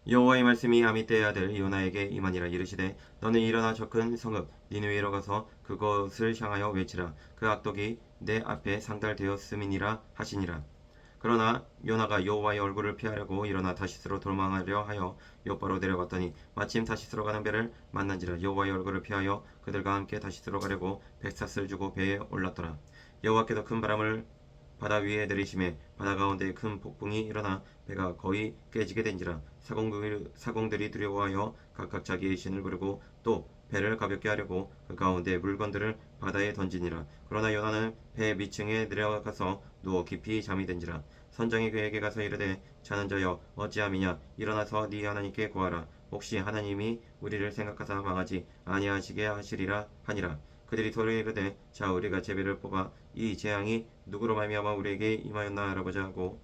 여호와의 말씀이 아미떼의 아들 요나에게 임하니라. 이르시되 너는 일어나 저 큰 성읍 니느웨로 가서 그것을 향하여 외치라. 그 악독이 내 앞에 상달되었음이니라 하시니라. 그러나 요나가 여호와의 얼굴을 피하려고 일어나 다시스로 도망하려 하여 요바로 내려갔더니 마침 다시스로 가는 배를 만난지라. 여호와의 얼굴을 피하여 그들과 함께 다시스로 가려고 백삿을 주고 배에 올랐더라. 여호와께서 큰 바다 위에 내리심에 바다 가운데 큰 폭풍이 일어나 배가 거의 깨지게 된지라. 사공들이 두려워하여 각각 자기의 신을 부르고 또 배를 가볍게 하려고 그 가운데 물건들을 바다에 던지니라. 그러나 요나는 배 밑층에 내려가서 누워 깊이 잠이 든지라. 선장이 그에게 가서 이르되 자는 자여 어찌함이냐. 일어나서 네 하나님께 구하라. 혹시 하나님이 우리를 생각하사 망하지 아니하시게 하시리라 하니라. 그들이 서로 이르되 자 우리가 제비를 뽑아 이 재앙이 누구로 말미암아 우리에게 임하였나 알아보자 하고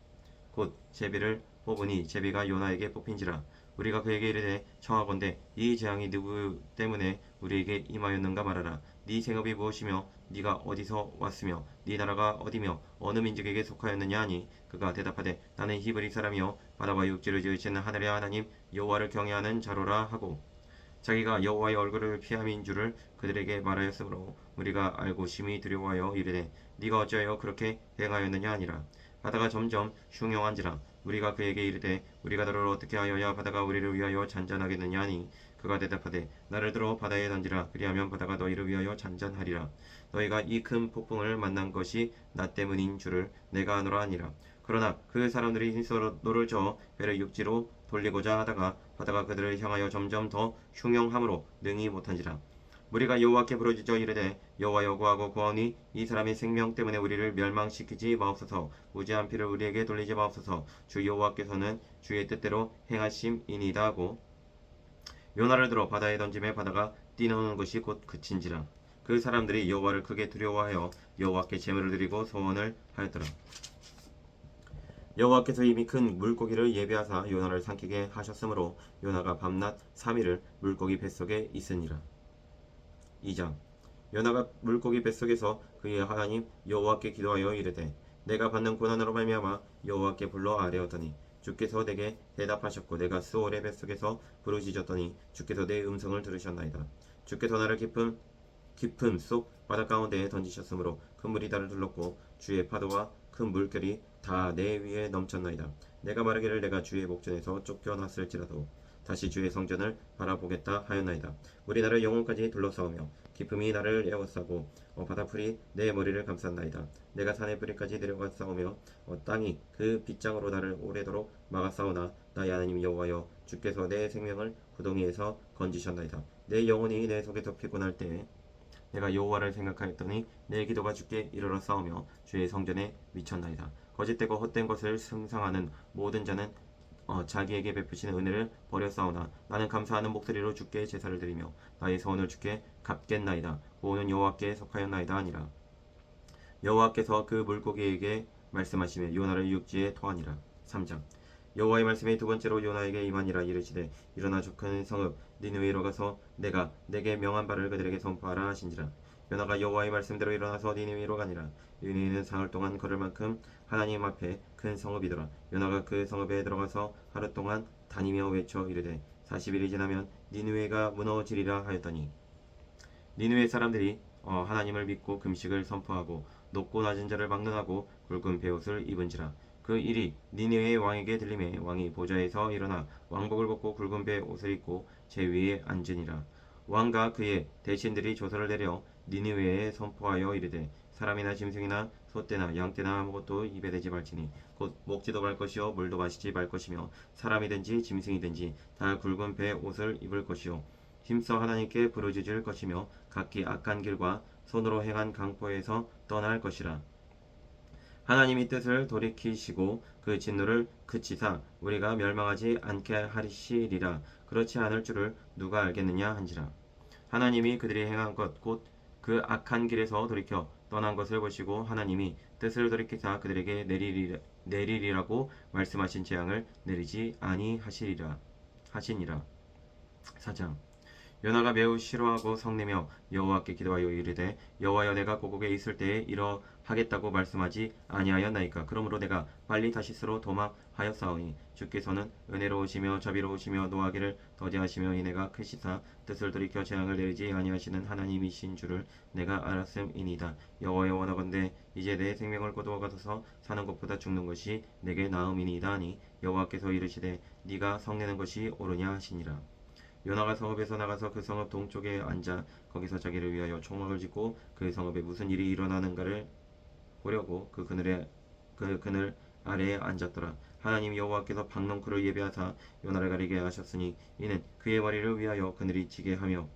곧 제비를 뽑으니 제비가 요나에게 뽑힌지라. 우리가 그에게 이르되 청하건대 이 재앙이 누구 때문에 우리에게 임하였는가 말하라. 네 생업이 무엇이며 네가 어디서 왔으며 네 나라가 어디며 어느 민족에게 속하였느냐 하니 그가 대답하되 나는 히브리 사람이요 바다와 육지를 지으시는 하늘의 하나님 여호와를 경외하는 자로라 하고 자기가 여호와의 얼굴을 피함인 줄을 그들에게 말하였으므로 우리가 알고 심히 두려워하여 이르되 네가 어찌하여 그렇게 행하였느냐 하니라. 바다가 점점 흉용한지라. 우리가 그에게 이르되 우리가 너를 어떻게 하여야 바다가 우리를 위하여 잔잔하겠느냐 하니 그가 대답하되 나를 들어 바다에 던지라. 그리하면 바다가 너희를 위하여 잔잔하리라. 너희가 이 큰 폭풍을 만난 것이 나 때문인 줄을 내가 아노라 하니라. 그러나 그 사람들이 힘써 노를 저어 배를 육지로 돌리고자 하다가 바다가 그들을 향하여 점점 더 흉용함으로 능히 못한지라. 무리가 여호와께 부르짖어 이르되 여호와여 구하고 구하오니 이 사람의 생명 때문에 우리를 멸망시키지 마옵소서. 무지한 피를 우리에게 돌리지 마옵소서. 주 여호와께서는 주의 뜻대로 행하심이니이다 하고 요나를 들어 바다에 던짐에 바다가 뛰노는 것이 곧 그친지라. 그 사람들이 여호와를 크게 두려워하여 여호와께 제물을 드리고 소원을 하였더라. 여호와께서 이미 큰 물고기를 예비하사 요나를 삼키게 하셨으므로 요나가 밤낮 3일을 물고기 뱃속에 있으니라. 2장. 요나가 물고기 뱃속에서 그의 하나님 여호와께 기도하여 이르되 내가 받는 고난으로 말미암아 여호와께 불러 아뢰었더니 주께서 내게 대답하셨고 내가 스올의 뱃속에서 부르짖었더니 주께서 내 음성을 들으셨나이다. 주께서 나를 깊음 속 바다 가운데에 던지셨으므로 큰 물이 나를 둘렀고 주의 파도와 큰 물결이 다 내 위에 넘쳤나이다. 내가 말하기를 내가 주의 목전에서 쫓겨났을지라도 다시 주의 성전을 바라보겠다 하였나이다. 물이 나를 영혼까지 둘러싸우며 깊음이 나를 에워싸고 바다풀이 내 머리를 감쌌나이다. 내가 산의 뿌리까지 내려갔사오며 땅이 그 빗장으로 나를 오래도록 막았사오나 나의 하나님 여호와여 주께서 내 생명을 구덩이에서 건지셨나이다. 내 영혼이 내 속에서 피곤할 때에 내가 여호와를 생각하였더니 내 기도가 주께 이르러 싸우며 주의 성전에 미쳤나이다. 거짓되고 헛된 것을 승상하는 모든 자는 자기에게 베푸시는 은혜를 버렸사오나 나는 감사하는 목소리로 주께 제사를 드리며 나의 소원을 주께 갚겠나이다. 구원은 여호와께 속하였나이다 하니라. 여호와께서 그 물고기에게 말씀하시며 요나를 육지에 토하니라. 3장. 여호와의 말씀이 두 번째로 요나에게 임하니라. 이르시되 일어나 저 큰 성읍 니느웨로 가서 내가 내게 명한 바를 그들에게 선포하라 하신지라. 요나가 여호와의 말씀대로 일어나서 니느웨로 가니라. 니느웨는 사흘 동안 걸을 만큼 하나님 앞에 큰 성읍이더라. 요나가 그 성읍에 들어가서 하루 동안 다니며 외쳐 이르되 40일이 지나면 니느웨가 무너지리라 하였더니 니느웨 사람들이 하나님을 믿고 금식을 선포하고 높고 낮은 자를 막론하고 굵은 베옷을 입은지라. 그 일이 니느웨의 왕에게 들림에 왕이 보좌에서 일어나 왕복을 벗고 굵은 베옷을 입고 제 위에 앉으니라. 왕과 그의 대신들이 조서를 내려 니느웨에 선포하여 이르되 사람이나 짐승이나 소떼나 양떼나 아무것도 입에 대지 말지니 곧 먹지도 말 것이요 물도 마시지 말 것이며 사람이든지 짐승이든지 다 굵은 베옷을 입을 것이요 힘써 하나님께 부르짖을 것이며 각기 악한 길과 손으로 행한 강포에서 떠날 것이라. 하나님이 뜻을 돌이키시고 그 진노를 그치사 우리가 멸망하지 않게 하시리라. 그렇지 않을 줄을 누가 알겠느냐 한지라. 하나님이 그들이 행한 것 곧 그 악한 길에서 돌이켜 떠난 것을 보시고 하나님이 뜻을 돌이키사 그들에게 내리리라고 말씀하신 재앙을 내리지 아니하시리라 하시니라. 4장. 요나가 매우 싫어하고 성내며 여호와께 기도하여 이르되 여호와여 내가 고국에 있을 때에 이러하겠다고 말씀하지 아니하였나이까. 그러므로 내가 빨리 다시스로 도망하였사오니 주께서는 은혜로우시며 자비로우시며 노하기를 더디하시며 이내가 크시사 뜻을 돌이켜 재앙을 내리지 아니하시는 하나님이신 줄을 내가 알았음이니이다. 여호와여 원하건대 이제 내 생명을 거두어 가소서. 사는 것보다 죽는 것이 내게 나음이니이다 하니 여호와께서 이르시되 네가 성내는 것이 옳으냐 하시니라. 요나가 성읍에서 나가서 그 성읍 동쪽에 앉아 거기서 자기를 위하여 총막을 짓고 그 성읍에 무슨 일이 일어나는가를 보려고 그 그늘에 그 그늘 아래에 앉았더라. 하나님 여호와께서 박넝쿨을 예비하사 요나를 가리게 하셨으니 이는 그의 머리를 위하여 그늘이 지게 하며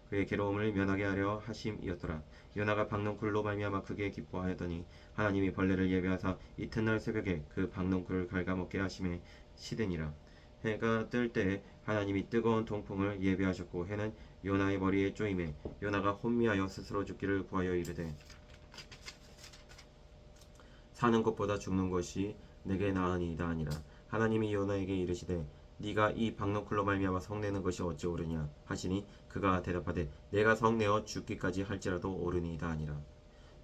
그의 괴로움을 면하게 하려 하심이었더라. 요나가 박넝쿨로 말미암아 크게 기뻐하였더니 하나님이 벌레를 예비하사 이튿날 새벽에 그 박넝쿨을 갉아먹게 하심에 시드니라. 해가 뜰 때 하나님이 뜨거운 동풍을 예비하셨고 해는 요나의 머리에 쪼임에 요나가 혼미하여 스스로 죽기를 구하여 이르되 사는 것보다 죽는 것이 내게 나으니이다 하니라. 하나님이 요나에게 이르시되 네가 이 박넝쿨로 말미암아 성내는 것이 어찌 옳으냐 하시니 그가 대답하되 내가 성내어 죽기까지 할지라도 옳으니이다 하니라.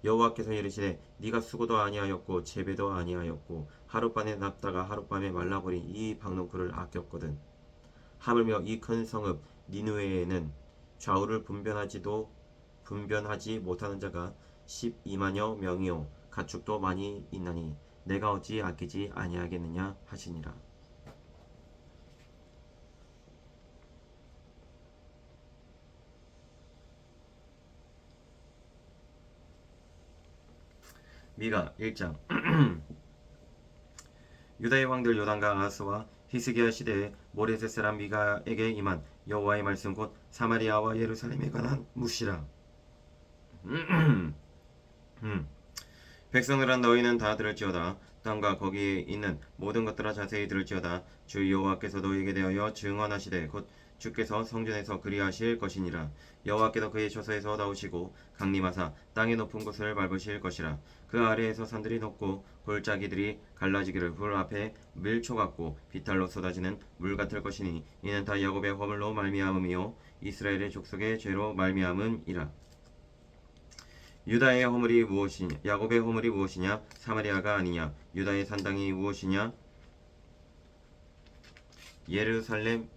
여호와께서 이르시되 네가 수고도 아니하였고 재배도 아니하였고 하룻밤에 납다가 하룻밤에 말라버린 이 박넝쿨을 아꼈거든. 하물며 이 큰 성읍 니느웨에는 좌우를 분변하지 못하는 자가 12만여 명이요 가축도 많이 있나니 내가 어찌 아끼지 아니하겠느냐 하시니라. 미가 1장. 유다의 왕들 요단과 아하스와 히스기야 시대에 모레셋 사람 미가에게 임한 여호와의 말씀 곧 사마리아와 예루살렘에 관한 묻시라. 백성들아 너희는 다 들을지어다. 땅과 거기에 있는 모든 것들아 자세히 들을지어다. 주 여호와께서 너희에게 대하여 증언하시되 곧 주께서 성전에서 그리하실 것이니라. 여호와께서 그의 처소에서 나오시고 강림하사 땅의 높은 곳을 밟으실 것이라. 그 아래에서 산들이 높고 골짜기들이 갈라지기를 불 앞에 밀초 같고 비탈로 쏟아지는 물 같을 것이니 이는 다 야곱의 허물로 말미암음이요 이스라엘의 족속의 죄로 말미암음이라. 유다의 허물이 무엇이냐? 야곱의 허물이 무엇이냐? 사마리아가 아니냐? 유다의 산당이 무엇이냐? 예루살렘이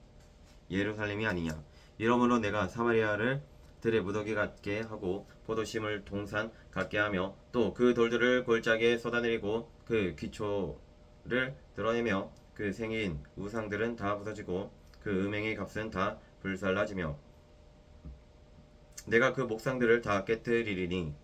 아니냐? 이러므로 내가 사마리아를 들의 무더기 같게 하고 포도심을 동산 같게 하며 또 그 돌들을 골짜기에 쏟아내리고 그 기초를 드러내며 그 생인 우상들은 다 부서지고 그 음행의 값은 다 불살라지며 내가 그 목상들을 다 깨뜨리리니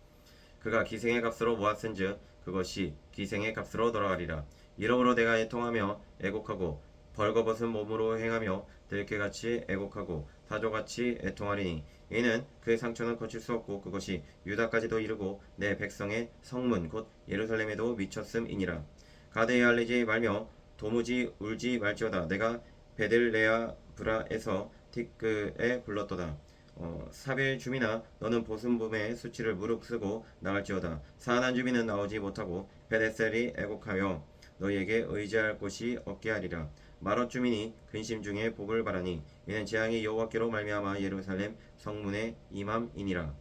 그가 기생의 값으로 모았은즉 그것이 기생의 값으로 돌아가리라. 이러므로 내가 애통하며 애곡하고 벌거벗은 몸으로 행하며 들깨같이 애곡하고 타조같이 애통하리니 이는 그 상처는 거칠 수 없고 그것이 유다까지도 이르고 내 백성의 성문 곧 예루살렘에도 미쳤음이니라. 가드에 알리지 말며 도무지 울지 말지어다. 내가 베들레아브라에서 티끄에 불렀도다. 사빌 주민아 너는 보순봄의 수치를 무릅쓰고 나갈지어다. 사안한 주민은 나오지 못하고 베데셀이 애곡하여 너희에게 의지할 곳이 없게 하리라. 마롯 주민이 근심 중에 복을 바라니 이는 재앙이 여호와께로 말미암아 예루살렘 성문에 임함이니라.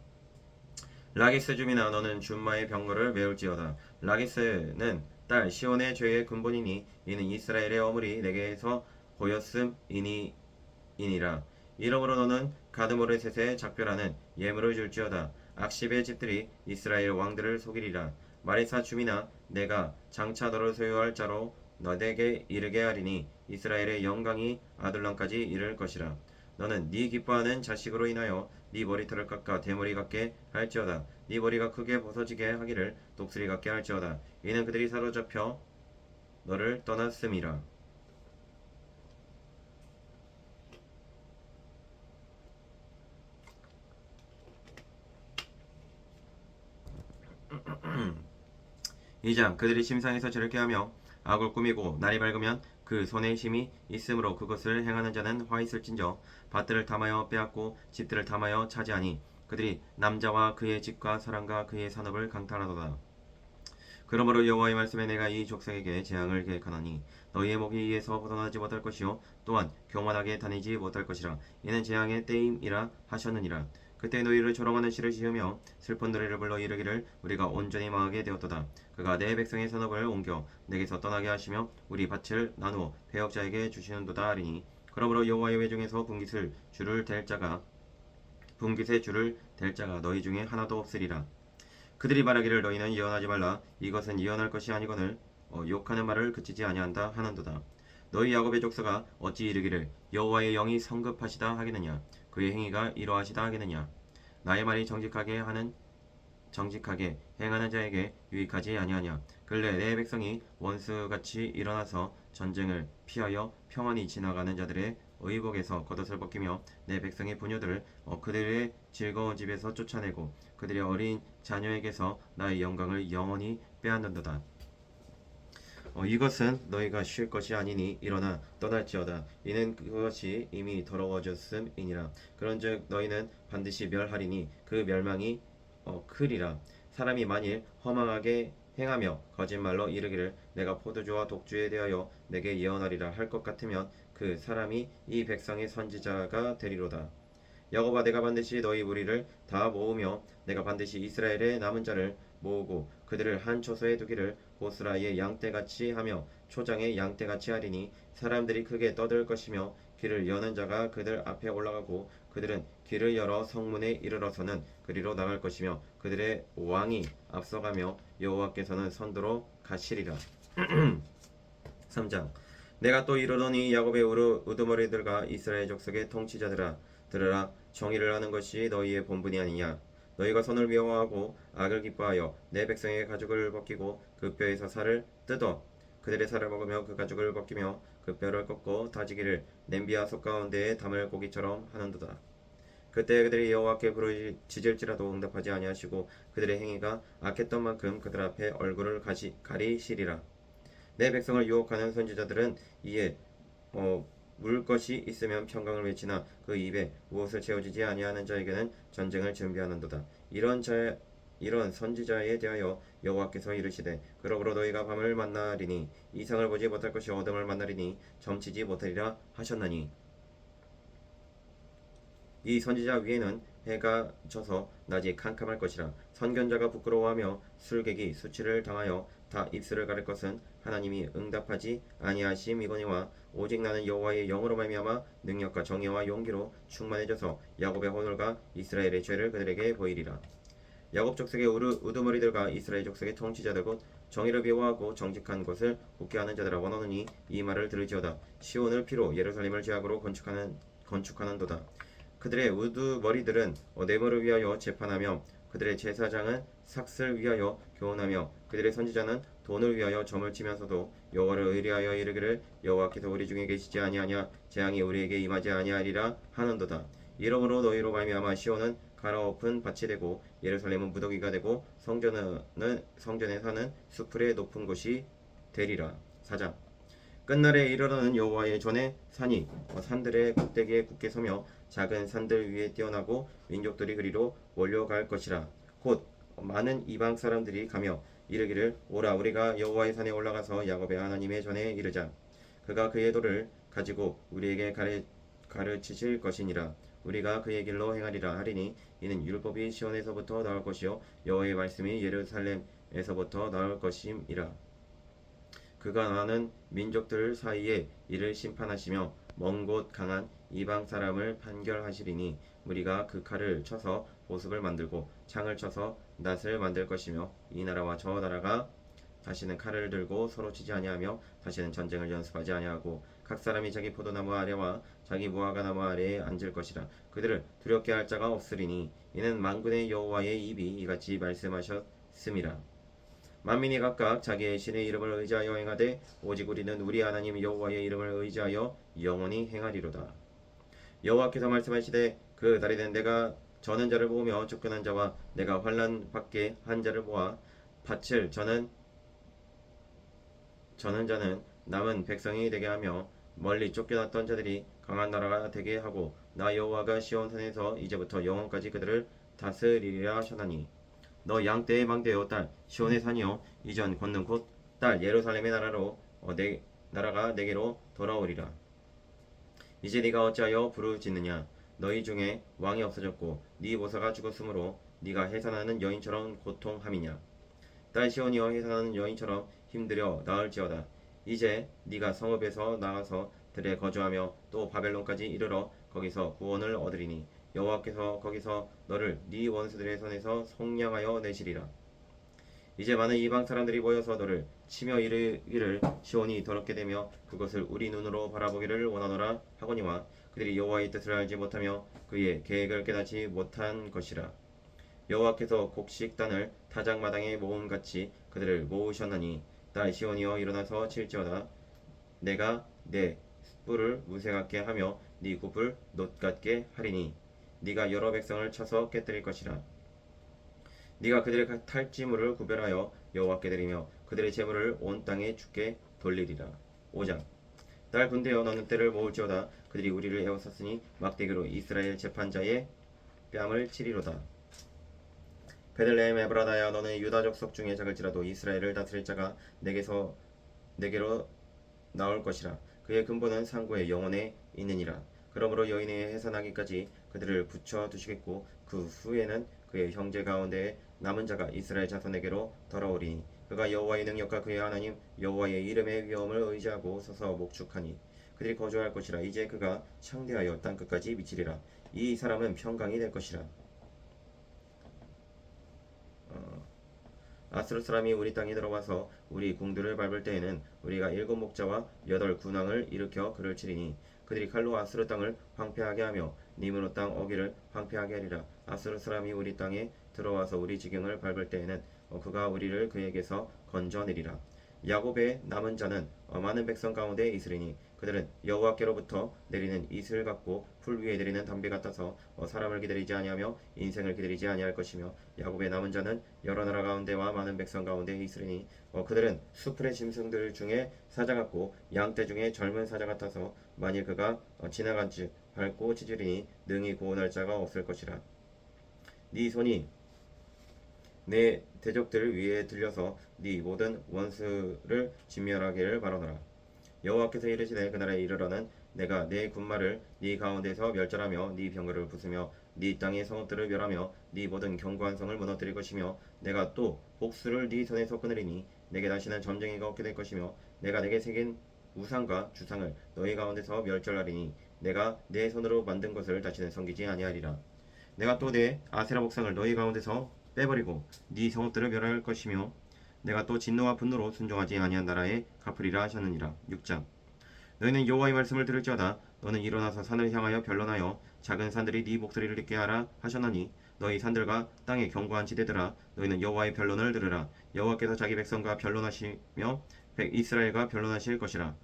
라기스 주민아 너는 준마의 병거를 메울지어다. 라기스는 딸 시온의 죄의 근본이니 이는 이스라엘의 어물이 내게서 보였음이니라. 이러므로 너는 가드모레셋에 작별하는 예물을 줄지어다. 악십의 집들이 이스라엘 왕들을 속이리라. 마리사 주민아 내가 장차 너를 소유할 자로 너에게 이르게 하리니 이스라엘의 영광이 아둘람까지 이를 것이라. 너는 네 기뻐하는 자식으로 인하여 네 머리털을 깎아 대머리 같게 할지어다. 네 머리가 크게 벗어지게 하기를 독수리 같게 할지어다. 이는 그들이 사로잡혀 너를 떠났음이라. 이장 그들이 심상에서 저렇게 하며 악을 꾸미고 날이 밝으면 그 손에 힘이 있으므로 그것을 행하는 자는 화 있을진저 밭들을 탐하여 빼앗고 집들을 탐하여 차지하니 그들이 남자와 그의 집과 사람과 그의 산업을 강탈하도다. 그러므로 여호와의 말씀에 내가 이 족속에게 재앙을 계획하노니 너희의 목이 이에서 벗어나지 못할 것이요 또한 교만하게 다니지 못할 것이라. 이는 재앙의 때임이라 하셨느니라. 그때 너희를 조롱하는 시를 지으며 슬픈 노래를 불러 이르기를 우리가 온전히 망하게 되었도다. 그가 내 백성의 산업을 옮겨 내게서 떠나게 하시며 우리 밭을 나누어 배역자에게 주시는도다 하리니 그러므로 여호와의 회중에서 분깃의 줄을 댈 자가 너희 중에 하나도 없으리라. 그들이 말하기를 너희는 예언하지 말라. 이것은 예언할 것이 아니거늘 욕하는 말을 그치지 아니한다 하는도다. 너희 야곱의 족속아 어찌 이르기를 여호와의 영이 성급하시다 하겠느냐. 그의 행위가 이러하시다 하겠느냐. 나의 말이 정직하게 하는 정직하게 행하는 자에게 유익하지 아니하냐. 근래 내 백성이 원수같이 일어나서 전쟁을 피하여 평안히 지나가는 자들의 의복에서 겉옷을 벗기며 내 백성의 부녀들을 그들의 즐거운 집에서 쫓아내고 그들의 어린 자녀에게서 나의 영광을 영원히 빼앗는도다. 이것은 너희가 쉴 것이 아니니 일어나 떠날지어다. 이는 그것이 이미 더러워졌음이니라. 그런즉 너희는 반드시 멸하리니 그 멸망이 크리라. 사람이 만일 허망하게 행하며 거짓말로 이르기를 내가 포도주와 독주에 대하여 내게 예언하리라 할 것 같으면 그 사람이 이 백성의 선지자가 되리로다. 야곱아, 내가 반드시 너희 무리를 다 모으며 내가 반드시 이스라엘의 남은 자를 모으고 그들을 한 처소에 두기를 보스라의 양떼같이 하며 초장의 양떼같이 하리니 사람들이 크게 떠들 것이며 길을 여는 자가 그들 앞에 올라가고 그들은 길을 열어 성문에 이르러서는 그리로 나갈 것이며 그들의 왕이 앞서가며 여호와께서는 선두로 가시리라. 3장. 내가 또 이르노니 야곱의 우두머리들과 이스라엘 족속의 통치자들아, 들으라. 정의를 하는 것이 너희의 본분이 아니냐. 너희가 선을 미워하고 악을 기뻐하여 내 백성의 가죽을 벗기고 그 뼈에서 살을 뜯어 그들의 살을 먹으며 그 가죽을 벗기며 그 뼈를 꺾고 다지기를 냄비와 솥 가운데에 담을 고기처럼 하는도다. 그때 그들이 여호와께 부르짖을지라도 응답하지 아니하시고 그들의 행위가 악했던 만큼 그들 앞에 얼굴을 가리시리라. 내 백성을 유혹하는 선지자들은 이에 물 것이 있으면 평강을 외치나 그 입에 무엇을 채워지지 아니하는 자에게는 전쟁을 준비하는도다. 이런 선지자에 대하여 여호와께서 이르시되 그러므로 너희가 밤을 만나리니 이상을 보지 못할 것이 어둠을 만나리니 점치지 못하리라 하셨나니 이 선지자 위에는 해가 져서 낮이 캄캄할 것이라. 선견자가 부끄러워하며 술객이 수치를 당하여 다 입술을 가릴 것은 하나님이 응답하지 아니하심이거니와 오직 나는 여호와의 영으로 말미암아 능력과 정의와 용기로 충만해져서 야곱의 혼혈과 이스라엘의 죄를 그들에게 보이리라. 야곱 족속의 우두머리들과 이스라엘 족속의 통치자들 곧 정의를 미워하고 정직한 것을 굳게 하는 자들아, 원하노니 이 말을 들을지어다. 시온을 피로 예루살렘을 죄악으로 건축하는도다. 그들의 우두머리들은 뇌물을 위하여 재판하며 그들의 제사장은 삭슬 위하여 교훈하며 그들의 선지자는 돈을 위하여 점을 치면서도 여호와를 의뢰하여 이르기를 여호와께서 우리 중에 계시지 아니하냐, 재앙이 우리에게 임하지 아니하리라 하는도다. 이러므로 너희로 말미암아 시온은 갈아엎은 밭이 되고 예루살렘은 무더기가 되고 성전에 사는 수풀의 높은 곳이 되리라. 4장. 끝날에 이르러는 여호와의 전에 산이 산들의 꼭대기에 굳게 서며 작은 산들 위에 뛰어나고 민족들이 그리로 몰려갈 것이라. 곧 많은 이방 사람들이 가며 이르기를 오라, 우리가 여호와의 산에 올라가서 야곱의 하나님의 전에 이르자. 그가 그의 도를 가지고 우리에게 가르치실 것이니라. 우리가 그의 길로 행하리라 하리니 이는 율법이 시온에서부터 나올 것이요 여호와의 말씀이 예루살렘에서부터 나올 것임이라. 그가 나는 민족들 사이에 이를 심판하시며 먼 곳 강한 이방 사람을 판결하시리니 무리가 그 칼을 쳐서 보습을 만들고 창을 쳐서 낫을 만들 것이며 이 나라와 저 나라가 다시는 칼을 들고 서로 치지 아니하며 다시는 전쟁을 연습하지 아니하고 각 사람이 자기 포도나무 아래와 자기 무화과나무 아래에 앉을 것이라. 그들을 두렵게 할 자가 없으리니 이는 만군의 여호와의 입이 이같이 말씀하셨음이라. 만민이 각각 자기의 신의 이름을 의지하여 행하되 오직 우리는 우리 하나님 여호와의 이름을 의지하여 영원히 행하리로다. 여호와께서 말씀하시되 그 날에는 내가 저는 자를 모으며 쫓겨난 자와 내가 환난 밖에 한 자를 모아 밭을 저는 자는 남은 백성이 되게 하며 멀리 쫓겨났던 자들이 강한 나라가 되게 하고 나 여호와가 시온산에서 이제부터 영원까지 그들을 다스리리라 하셨나니 너 양떼의 망대여 딸 시온의 산이여 이전 걷는 곳 딸 예루살렘의 나라가 내게로 돌아오리라. 이제 네가 어찌하여 부르짖느냐. 너희 중에 왕이 없어졌고 네 모사가 죽었으므로 네가 해산하는 여인처럼 고통함이냐. 딸 시온이여 해산하는 여인처럼 힘들여 나을지어다. 이제 네가 성읍에서 나가서 들에 거주하며 또 바벨론까지 이르러 거기서 구원을 얻으리니 여호와께서 거기서 너를 네 원수들의 손에서 속량하여 내시리라. 이제 많은 이방 사람들이 모여서 너를 치며 이르기를 시온이 더럽게 되며 그것을 우리 눈으로 바라보기를 원하노라 하거니와 그들이 여호와의 뜻을 알지 못하며 그의 계획을 깨닫지 못한 것이라. 여호와께서 곡식단을 타작마당에 모음같이 그들을 모으셨나니 딸 시온이여 일어나서 칠지어다. 내가 내 뿔을 무쇠같게 하며 네 굽을 놋같게 하리니 네가 여러 백성을 쳐서 깨뜨릴 것이라. 네가 그들의 탈지물을 구별하여 여호와께 드리며 그들의 재물을 온 땅에 주께 돌리리라. 5장. 딸 군대여 너는 때를 모을지어다. 그들이 우리를 에워쌌으니 막대기로 이스라엘 재판자의 뺨을 치리로다. 베들레헴 에브라다야 너는 유다 족속 중에 작을지라도 이스라엘을 다스릴 자가 내게로 나올 것이라. 그의 근본은 상고의 영혼에 있느니라. 그러므로 여인이 해산하기까지 그들을 붙여 두시겠고 그 후에는 그의 형제 가운데 남은 자가 이스라엘 자손에게로 돌아오리니 그가 여호와의 능력과 그의 하나님 여호와의 이름의 위엄을 의지하고 서서 목축하니 그들이 거주할 것이라. 이제 그가 창대하여 땅 끝까지 미치리라. 이 사람은 평강이 될 것이라. 아스루 사람이 우리 땅에 들어와서 우리 궁들을 밟을 때에는 우리가 7 목자와 8 군왕을 일으켜 그를 치리니 그들이 칼로 아스루 땅을 황폐하게 하며 니므로 땅 어기를 황폐하게 하리라. 아스루 사람이 우리 땅에 들어와서 우리 지경을 밟을 때에는 그가 우리를 그에게서 건져내리라. 야곱의 남은 자는 많은 백성 가운데 있으리니 그들은 여호와께로부터 내리는 이슬 같고 풀 위에 내리는 담비 같아서 사람을 기다리지 아니하며 인생을 기다리지 아니할 것이며 야곱의 남은 자는 여러 나라 가운데와 많은 백성 가운데 있으리니 그들은 수풀의 짐승들 중에 사자 같고 양떼 중에 젊은 사자 같아서 만일 그가 지나간즉 밟고 찢으리니 능히 구원할 자가 없을 것이라. 네 손이 내 대적들 위에 들려서 네 모든 원수를 진멸하기를 바라노라. 여호와께서 이르시되 그날에 이르러는 내가 내 군마를 네 가운데서 멸절하며 네 병거를 부수며 네 땅의 성읍들을 멸하며 네 모든 견고한 성을 무너뜨릴 것이며 내가 또 복수를 네 손에서 끊으리니 내게 다시는 점쟁이가 없게 될 것이며 내가 내게 새긴 우상과 주상을 너희 가운데서 멸절하리니 내가 내 손으로 만든 것을 다시는 섬기지 아니하리라. 내가 또 내 아세라 목상을 너희 가운데서 빼버리고 네 성읍들을 멸할 것이며 내가 또 진노와 분노로 순종하지 아니한 나라에 갚으리라 하셨느니라. 6장. 너희는 여호와의 말씀을 들을지어다. 너는 일어나서 산을 향하여 변론하여 작은 산들이 네 목소리를 듣게 하라 하셨나니 너희 산들과 땅의 견고한 지대들아 너희는 여호와의 변론을 들으라. 여호와께서 자기 백성과 변론하시며 이스라엘과 변론하실 것이라.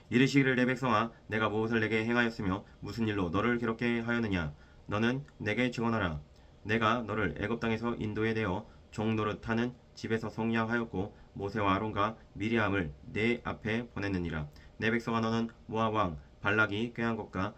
이르시기를 내 백성아 내가 무엇을 내게 행하였으며 무슨 일로 너를 괴롭게 하였느냐. 너는 내게 증언하라. 내가 너를 애굽 땅에서 인도에 내어 종 노릇하는 집에서 속량하였고 모세와 아론과 미리암을 내 앞에 보냈느니라. 내 백성아 너는 모압 왕 발락이 꾀한 것과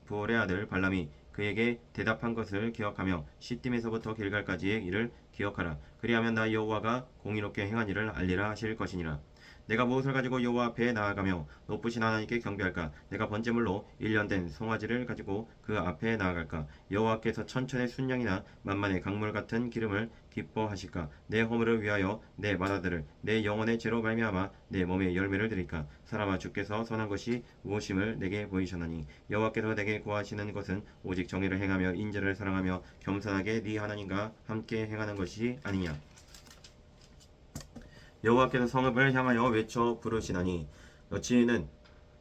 부올의 아들 발람이 그에게 대답한 것을 기억하며 시딤에서부터 길갈까지의 일을 기억하라. 그리하면 나 여호와가 공의롭게 행한 일을 알리라 하실 것이니라. 내가 무엇을 가지고 여호와 앞에 나아가며 높으신 하나님께 경배할까. 내가 번제물로 1년 된 송아지를 가지고 그 앞에 나아갈까. 여호와께서 천천의 순양이나 만만의 강물 같은 기름을 기뻐하실까. 내 허물을 위하여 내 마다들을 내 영혼의 죄로 말미암아 내 몸의 열매를 드릴까. 사람아 주께서 선한 것이 무엇임을 내게 보이셨나니 여호와께서 내게 구하시는 것은 오직 정의를 행하며 인자를 사랑하며 겸손하게 네 하나님과 함께 행하는 것이 아니냐. 여호와께서 성읍을 향하여 외쳐 부르시나니 너희는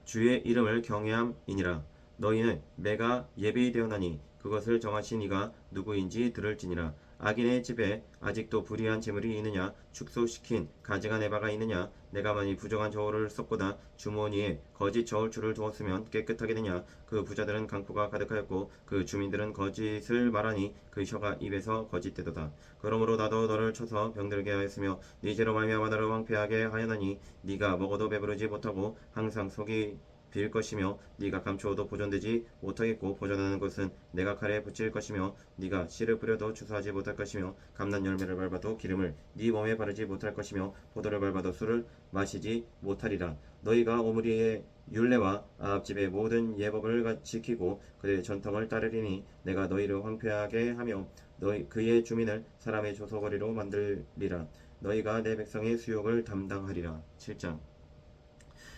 주의 이름을 경외함이니라. 너희는 매가 예비되었나니 그것을 정하신 이가 누구인지 들을지니라. 악인의 집에 아직도 불의한 재물이 있느냐. 축소시킨 가증한 에바가 있느냐. 내가 만일 부정한 저울을 썼고다 주머니에 거짓 저울추를 두었으면 깨끗하겠느냐. 그 부자들은 강포가 가득하였고 그 주민들은 거짓을 말하니 그 혀가 입에서 거짓되도다. 그러므로 나도 너를 쳐서 병들게 하였으며 네 죄로 말미암아 너를 황폐하게 하였나니 네가 먹어도 배부르지 못하고 항상 속이 빌 것이며 네가 감추어도 보존되지 못하겠고 보존하는 것은 내가 칼에 붙일 것이며 네가 씨를 뿌려도 추수하지 못할 것이며 감난 열매를 밟아도 기름을 네 몸에 바르지 못할 것이며 포도를 밟아도 술을 마시지 못하리라. 너희가 오므리의 율례와 아합집의 모든 예법을 지키고 그들의 전통을 따르리니 내가 너희를 황폐하게 하며 너희 그의 주민을 사람의 조소거리로 만들리라. 너희가 내 백성의 수욕을 담당하리라. 7장.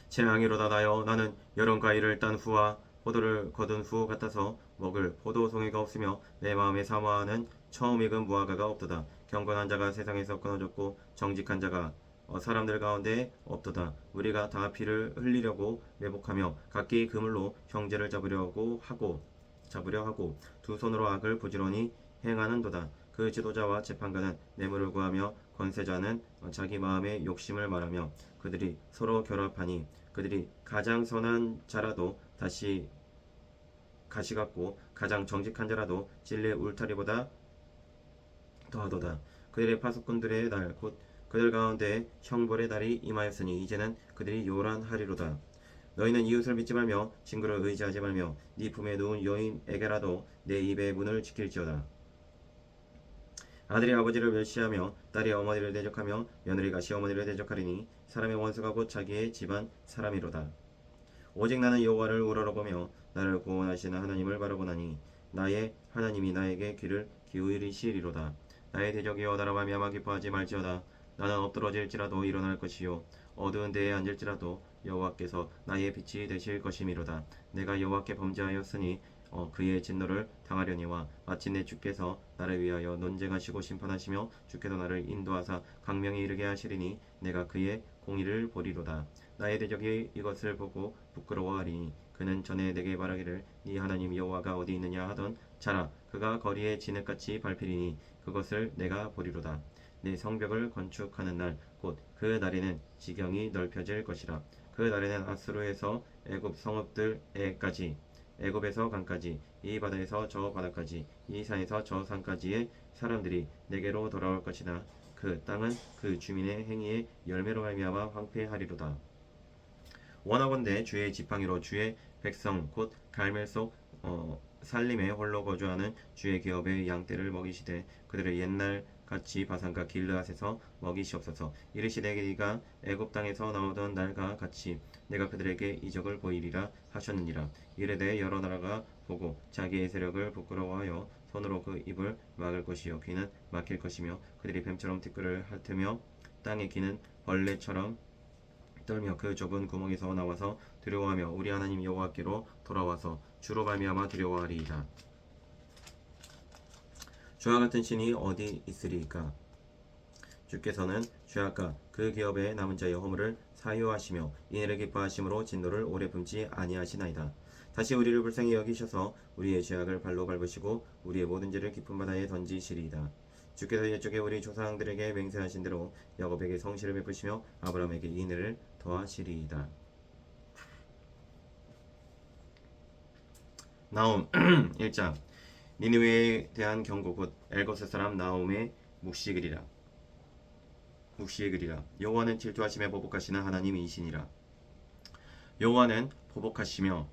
재앙이로다 나여 나는 여름 가위를 딴 후와 포도를 거둔 후 같아서 먹을 포도송이가 없으며 내 마음에 사모하는 처음 익은 무화과가 없도다. 경건한 자가 세상에서 끊어졌고 정직한 자가 사람들 가운데 없도다. 우리가 다 피를 흘리려고 매복하며 각기 그물로 형제를 잡으려 하고 두 손으로 악을 부지런히 행하는도다. 그 지도자와 재판관은 뇌물을 구하며 권세자는 자기 마음의 욕심을 말하며 그들이 서로 결합하니 그들이 가장 선한 자라도 다시 가시 같고 가장 정직한 자라도 진리의 울타리보다 더하도다. 그들의 파수꾼들의 날 곧 그들 가운데 형벌의 날이 임하였으니 이제는 그들이 요란하리로다. 너희는 이웃을 믿지 말며 친구를 의지하지 말며 네 품에 누운 여인에게라도 내 입의 문을 지킬지어다. 아들이 아버지를 멸시하며 딸이 어머니를 대적하며 며느리가 시어머니를 대적하리니 사람의 원수가 곧 자기의 집안 사람이로다. 오직 나는 여호와를 우러러보며 나를 구원하시는 하나님을 바라보나니 나의 하나님이 나에게 귀를 기울이시리로다. 나의 대적이여 나로 말미암아 기뻐하지 말지어다. 나는 엎드러질지라도 일어날 것이요 어두운 데에 앉을지라도 여호와께서 나의 빛이 되실 것이미로다. 내가 여호와께 범죄하였으니 그의 진노를 당하려니와 마침내 주께서 나를 위하여 논쟁하시고 심판하시며 주께서 나를 인도하사 강명에 이르게 하시리니 내가 그의 공의를 보리로다. 나의 대적이 이것을 보고 부끄러워하리니 그는 전에 내게 말하기를 네 하나님 여호와가 어디 있느냐 하던 자라 그가 거리에 진흙같이 밟히리니 그것을 내가 보리로다. 내 성벽을 건축하는 날 곧 그 날에는 지경이 넓혀질 것이라. 그 날에는 아수르에서 애굽 성읍들에까지 애굽에서 강까지 이 바다에서 저 바다까지 이 산에서 저 산까지의 사람들이 내게로 돌아올 것이나 그 땅은 그 주민의 행위의 열매로 말미암아 황폐하리로다. 원하건대 주의 지팡이로 주의 백성 곧 갈멜 속 살림에 홀로 거주하는 주의 기업의 양떼를 먹이시되 그들을 옛날 같이 바산과 길르앗에서 먹이시옵소서. 이르시되 네가 애굽 땅에서 나오던 날과 같이 내가 그들에게 이적을 보이리라 하셨느니라. 이르되 여러 나라가 보고 자기의 세력을 부끄러워하여 손으로 그 입을 막을 것이요 귀는 막힐 것이며 그들이 뱀처럼 티끌을 핥으며 땅에 기는 벌레처럼 떨며 그 좁은 구멍에서 나와서 두려워하며 우리 하나님 여호와께로 돌아와서 주로 말미암아 두려워하리이다. 주와 같은 신이 어디 있으리이까? 주께서는 죄악과 그 기업의 남은 자의 허물을 사유하시며 이내를 기뻐하심으로 진노를 오래 품지 아니하시나이다. 다시 우리를 불쌍히 여기셔서 우리의 죄악을 발로 밟으시고 우리의 모든 죄를 깊은 바다에 던지시리이다. 주께서 옛적에 우리 조상들에게 맹세하신 대로 야곱에게 성실을 베푸시며 아브라함에게 인애를 더하시리이다. 나움 1장 니느웨에 대한 경고 곧 엘거스 사람 나움의 묵시글이라. 여호와는 질투하심에 보복하시는 하나님이시니라. 여호와는 보복하시며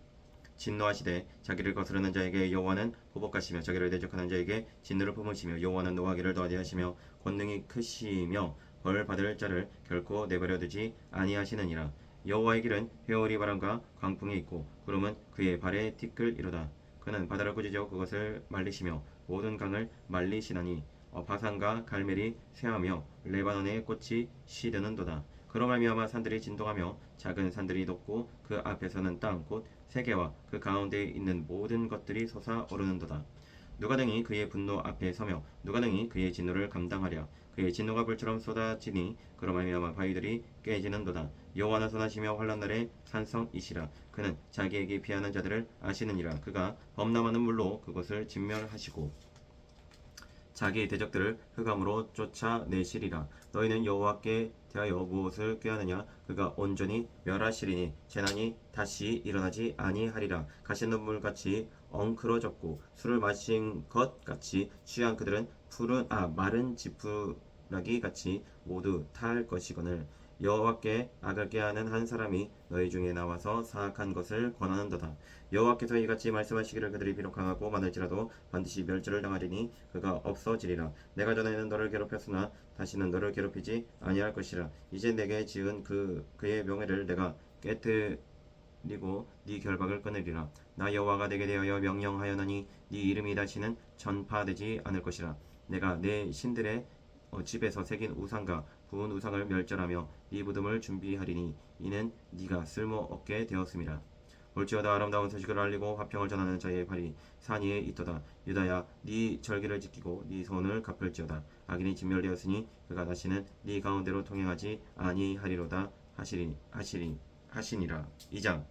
진노하시되 자기를 거스르는 자에게 여호와는 보복하시며 자기를 대적하는 자에게 진노를 품으시며 여호와는 노하기를 더하게 하시며 권능이 크시며 벌 받을 자를 결코 내버려 두지 아니하시느니라. 여호와의 길은 회오리 바람과 광풍이 있고 구름은 그의 발에 티끌이로다. 그는 바다를 꾸짖어 그것을 말리시며 모든 강을 말리시나니 바산과 갈멜이 쇠하며 레바논의 꽃이 시드는도다. 그로 말미암아 산들이 진동하며 작은 산들이 돋고 그 앞에서는 땅 곧 세계와 그 가운데에 있는 모든 것들이 솟아오르는도다. 누가 능히 그의 분노 앞에 서며 누가 능히 그의 진노를 감당하랴. 그의 진노가 불처럼 쏟아지니 그로 말미암아 바위들이 깨지는도다. 여호와는 선하시며 환난 날에 산성이시라. 그는 자기에게 피하는 자들을 아시느니라. 그가 범람하는 물로 그것을 진멸하시고 자기 대적들을 흑암으로 쫓아내시리라. 너희는 여호와께 대하여 무엇을 꾀하느냐? 그가 온전히 멸하시리니 재난이 다시 일어나지 아니하리라. 가시 눈물같이 엉클어졌고 술을 마신 것 같이 취한 그들은 마른 지푸라기 같이 모두 탈 것이거늘 여호와께 악을 꾀하는 한 사람이 너희 중에 나와서 사악한 것을 권하는도다. 여호와께서 이같이 말씀하시기를 그들이 비록 강하고 많을지라도 반드시 멸절을 당하리니 그가 없어지리라. 내가 전에는 너를 괴롭혔으나 다시는 너를 괴롭히지 아니할 것이라. 이제 내게 지은 그의 명예를 내가 깨뜨리고 네 결박을 끊으리라. 나 여호와가 내게 대하여 명령하였나니 네 이름이 다시는 전파되지 않을 것이라. 내가 내 신들의 집에서 새긴 우상과 부은 우상을 멸절하며 네 무덤을 준비하리니 이는 네가 쓸모없게 되었음이라. 볼지어다 아름다운 소식을 알리고 화평을 전하는 자의 발이 산 위에 있도다. 유다야 네 절기를 지키고 네 소원을 갚을지어다. 악인이 진멸되었으니 그가 다시는 네 가운데로 통행하지 아니하리로다 하시니라. 2장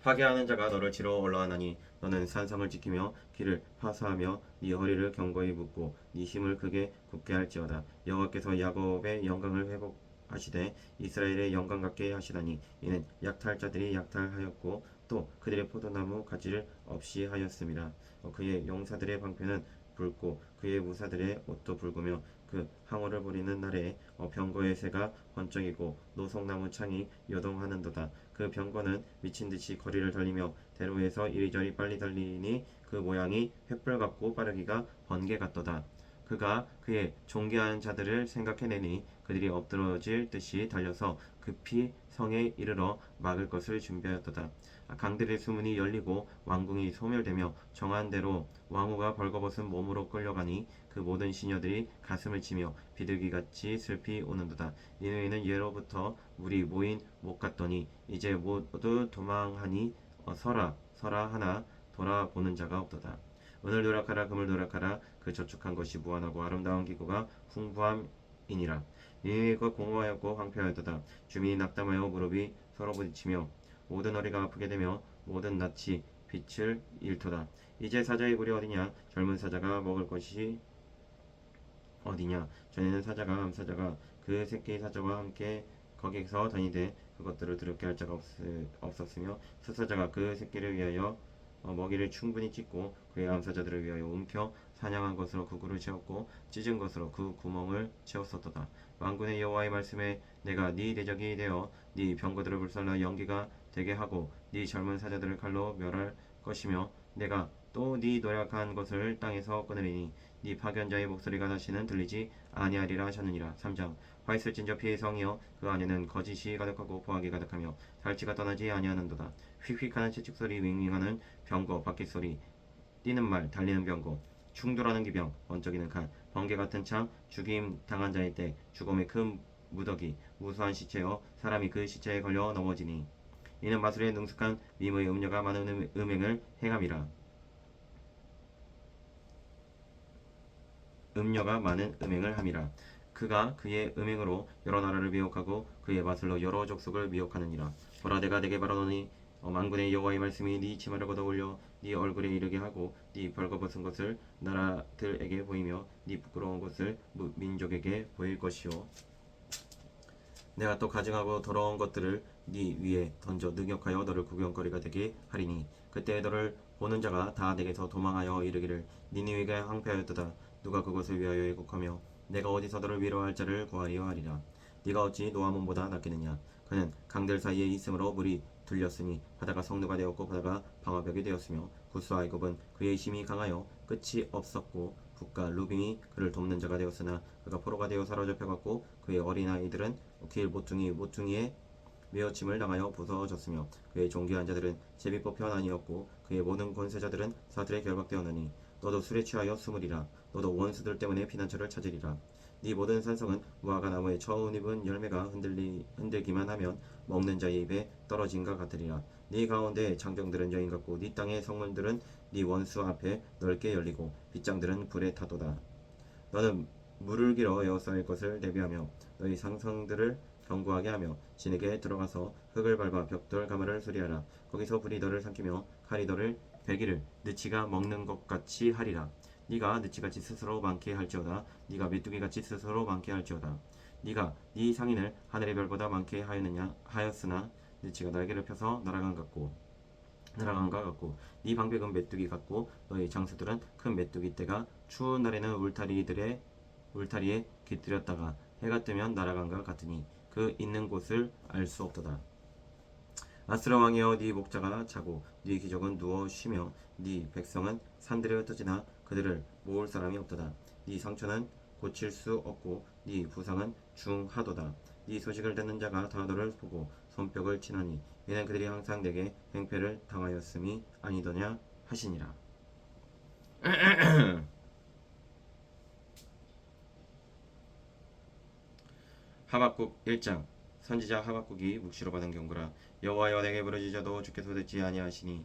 파괴하는 자가 너를 치러 올라가나니 너는 산성을 지키며 길을 파수하며 네 허리를 견고히 묶고 네 힘을 크게 굳게 할지어다. 여호와께서 야곱의 영광을 회복하시되 이스라엘의 영광 같게 하시다니 이는 약탈 자들이 약탈하였고 또 그들의 포도나무 가지를 없이 하였음이라. 그의 용사들의 방패는 붉고 그의 무사들의 옷도 붉으며 그 항우를 부리는 날에 병거의 새가 번쩍이고 노송나무 창이 요동하는도다. 그 병거는 미친듯이 거리를 달리며 대로에서 이리저리 빨리 달리니 그 모양이 횃불 같고 빠르기가 번개 같도다. 그가 그의 존귀한 자들을 생각해내니 그들이 엎드러질 듯이 달려서 급히 성에 이르러 막을 것을 준비하였도다. 강들의 수문이 열리고 왕궁이 소멸되며 정한 대로 왕후가 벌거벗은 몸으로 끌려가니 그 모든 시녀들이 가슴을 치며 비둘기같이 슬피 우는도다. 니누이는 예로부터 물이 모인 못 같더니 이제 모두 도망하니 서라 서라 하나 돌아보는 자가 없도다. 은을 노력하라 금을 노력하라 그 저축한 것이 무한하고 아름다운 기구가 풍부함이니라. 니누이가 공허하였고 황폐하였도다. 주민이 낙담하여 무릎이 서로 부딪히며 모든 허리가 아프게 되며 모든 낯이 빛을 잃도다. 이제 사자의 굴이 어디냐? 젊은 사자가 먹을 것이 어디냐? 전에는 사자가 암사자가 그 새끼 사자와 함께 거기서 다니되 그것들을 두렵게 할 자가 없었으며 수사자가 그 새끼를 위하여 먹이를 충분히 찢고 그의 암사자들을 위하여 움켜 사냥한 것으로 그 굴을 채웠고 찢은 것으로 그 구멍을 채웠었도다. 만군의 여호와의 말씀에 내가 네 대적이 되어 네 병거들을 불살라 연기가 되게 하고 네 젊은 사자들을 칼로 멸할 것이며 내가 또 네 노력한 것을 땅에서 끊으리니 네 파견자의 목소리가 다시는 들리지 아니하리라 하셨느니라. 3장 화 있을진 저 피의 성이여 그 안에는 거짓이 가득하고 포악이 가득하며 달치가 떠나지 아니하는도다. 휙휙하는 채찍소리 윙윙하는 병거 바퀴소리 뛰는 말 달리는 병거 충돌하는 기병 번쩍이는 칸 번개 같은 창 죽임 당한 자의 때 죽음의 큰 무더기 무수한 시체여 사람이 그 시체에 걸려 넘어지니 이는 마술에 능숙한 미모의 음녀가 많은 음행을 행함이라. 음녀가 많은 음행을 함이라. 그가 그의 음행으로 여러 나라를 미혹하고 그의 마술로 여러 족속을 미혹하느니라. 보라 내가 내게 말하노니 만군의 여호와의 말씀이 네 치마를 걷어올려 네 얼굴에 이르게 하고 네 벌거벗은 것을 나라들에게 보이며 네 부끄러운 것을 민족에게 보일 것이요 내가 또 가증하고 더러운 것들을 네 위에 던져 능욕하여 너를 구경거리가 되게 하리니 그때 너를 보는 자가 다 내게서 도망하여 이르기를 니느웨가 황폐하였도다. 누가 그것을 위하여 애곡하며 내가 어디서 너를 위로할 자를 구하리요 하리라. 네가 어찌 노아몬보다 낫겠느냐. 그는 강들 사이에 있으므로 물이 들렸으니 바다가 성루가 되었고 바다가 방화벽이 되었으며 구스와 애굽은 그의 힘이 강하여 끝이 없었고 북과 루빔이 그를 돕는 자가 되었으나 그가 포로가 되어 사로잡혀갔고 그의 어린아이들은 길 모퉁이에 메어침을 당하여 부서졌으며 그의 존귀한 자들은 제비 뽑혀 나뉘었고 그의 모든 권세자들은 사들에 결박되었느니 너도 술에 취하여 숨으리라. 너도 원수들 때문에 피난처를 찾으리라. 네 모든 산성은 무화과 나무에 처음 입은 열매가 흔들기만 하면 먹는 자의 입에 떨어진과 같으리라. 네 가운데 장정들은 여인 같고 네 땅의 성문들은 네 원수 앞에 넓게 열리고 빗장들은 불에 타도다. 너는 물을 길어 에워싸일 것을 대비하며 너희 상성들을 견고하게 하며 진에게 들어가서 흙을 밟아 벽돌 가마를 수리하라. 거기서 불이 너를 삼키며 칼이 너를 베기를 느치가 먹는 것 같이 하리라. 네가 느치같이 스스로 많게 할지어다. 네가 메뚜기같이 스스로 많게 할지어다. 네가 네 상인을 하늘의 별보다 많게 하였으나 느치가 날개를 펴서 날아간 것 같고 네 방백은 메뚜기 같고 너희 장수들은 큰 메뚜기 떼가 추운 날에는 울타리에 깃들였다가 해가 뜨면 날아간 것 같으니 그 있는 곳을 알 수 없도다. 아스라 왕이여 네 목자가 자고 네 기적은 누워 쉬며 네 백성은 산들에 흩어지나 그들을 모을 사람이 없도다. 네 상처는 고칠 수 없고 네 부상은 중하도다. 네 소식을 듣는 자가 다 너를 보고 손뼉을 치나니 이는 그들이 항상 내게 행패를 당하였음이 아니더냐 하시니라. 하박국 1장 선지자 하박국이 묵시로 받은 경고라. 여호와여 내게 부르짖어도 주께서 듣지 아니하시니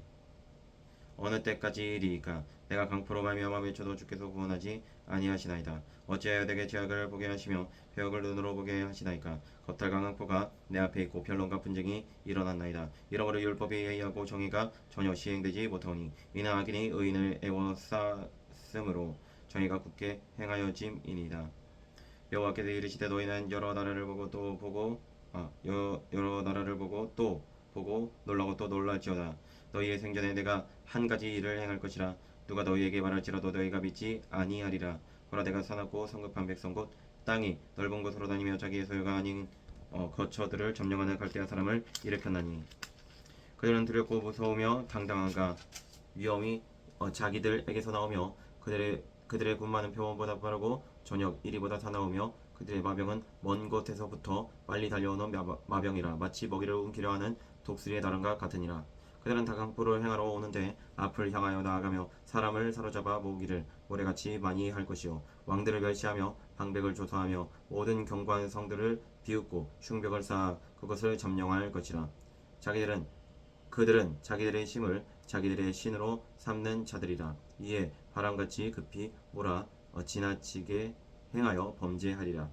어느 때까지리이까? 내가 강포로 말미암아 외쳐도 주께서 구원하지 아니하시나이다. 어찌하여 내게 죄악을 보게 하시며 배역을 눈으로 보게 하시나이까? 겁탈과 강포가 내 앞에 있고 변론과 분쟁이 일어났나이다. 이러므로 율법이 예의하고 정의가 전혀 시행되지 못하오니 이는 악인이 의인을 애워쌌으므로 정의가 굳게 행하여짐이니이다. 여호와께서 이르시되 너희는 여러 나라를 보고 또 보고 여러 나라를 보고 또 보고 놀라고 또 놀랄지어다. 너희의 생전에 내가 한 가지 일을 행할 것이라. 누가 너희에게 말할지라도 너희가 믿지 아니하리라. 보라 내가 사납고 성급한 백성 곧 땅이 넓은 곳으로 다니며 자기의 소유가 아닌 거처들을 점령하는 갈대아 사람을 일으켰나니 그들은 두렵고 무서우며 당당한가 위험이 자기들에게서 나오며 그들의 군마는 표범보다 빠르고 저녁 이리보다 사나우며 그들의 마병은 먼 곳에서부터 빨리 달려오는 마병이라. 마치 먹이를 움키려 하는 독수리의 다름과 같으니라. 그들은 다강포를 행하러 오는데 앞을 향하여 나아가며 사람을 사로잡아 모으기를 모래같이 많이 할 것이요 왕들을 멸시하며 방백을 조사하며 모든 견고한 성들을 비웃고 흉벽을 쌓아 그것을 점령할 것이라. 그들은 자기들의 힘을 자기들의 신으로 삼는 자들이라. 이에 바람같이 급히 몰아 지나치게 행하여 범죄하리라.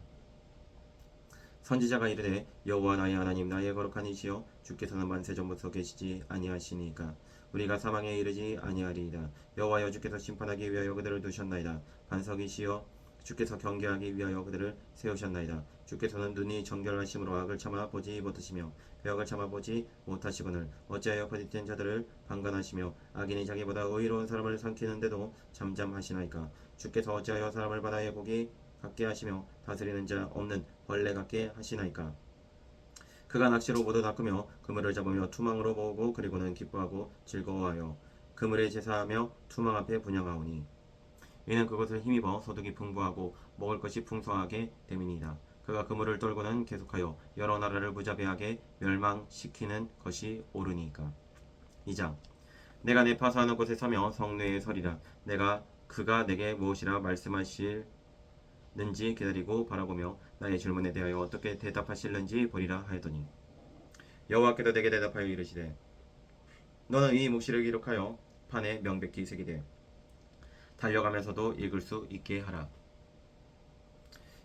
선지자가 이르되 여호와 나의 하나님 나의 거룩한 이시여 주께서는 만세 전부터 계시지 아니하시니까 우리가 사망에 이르지 아니하리이다. 여호와여 주께서 심판하기 위하여 그들을 두셨나이다. 반석이시여 주께서 경계하기 위하여 그들을 세우셨나이다. 주께서는 눈이 정결하심으로 악을 참아 보지 못하시며 배역을 참아 보지 못하시거늘 어찌하여 거짓된 자들을 방관하시며 악인이 자기보다 의로운 사람을 삼키는데도 잠잠하시나이까. 주께서 어찌하여 사람을 바다의 고기 같게 하시며 다스리는 자 없는 벌레 같게 하시나이까. 그가 낚시로 모두 낚으며 그물을 잡으며 투망으로 모으고 그리고는 기뻐하고 즐거워하여 그물에 제사하며 투망 앞에 분향하오니 이는 그것을 힘입어 소득이 풍부하고 먹을 것이 풍성하게 됨이니이다. 그가 그물을 떨고는 계속하여 여러 나라를 무자비하게 멸망시키는 것이 옳으니까. 2장 내가 내 파수하는 곳에 서며 성내에 서리라. 그가 내게 무엇이라 말씀하실는지 기다리고 바라보며 나의 질문에 대하여 어떻게 대답하실는지 보리라 하였더니 여호와께서 내게 대답하여 이르시되 너는 이 묵시를 기록하여 판에 명백히 새기되 달려가면서도 읽을 수 있게 하라.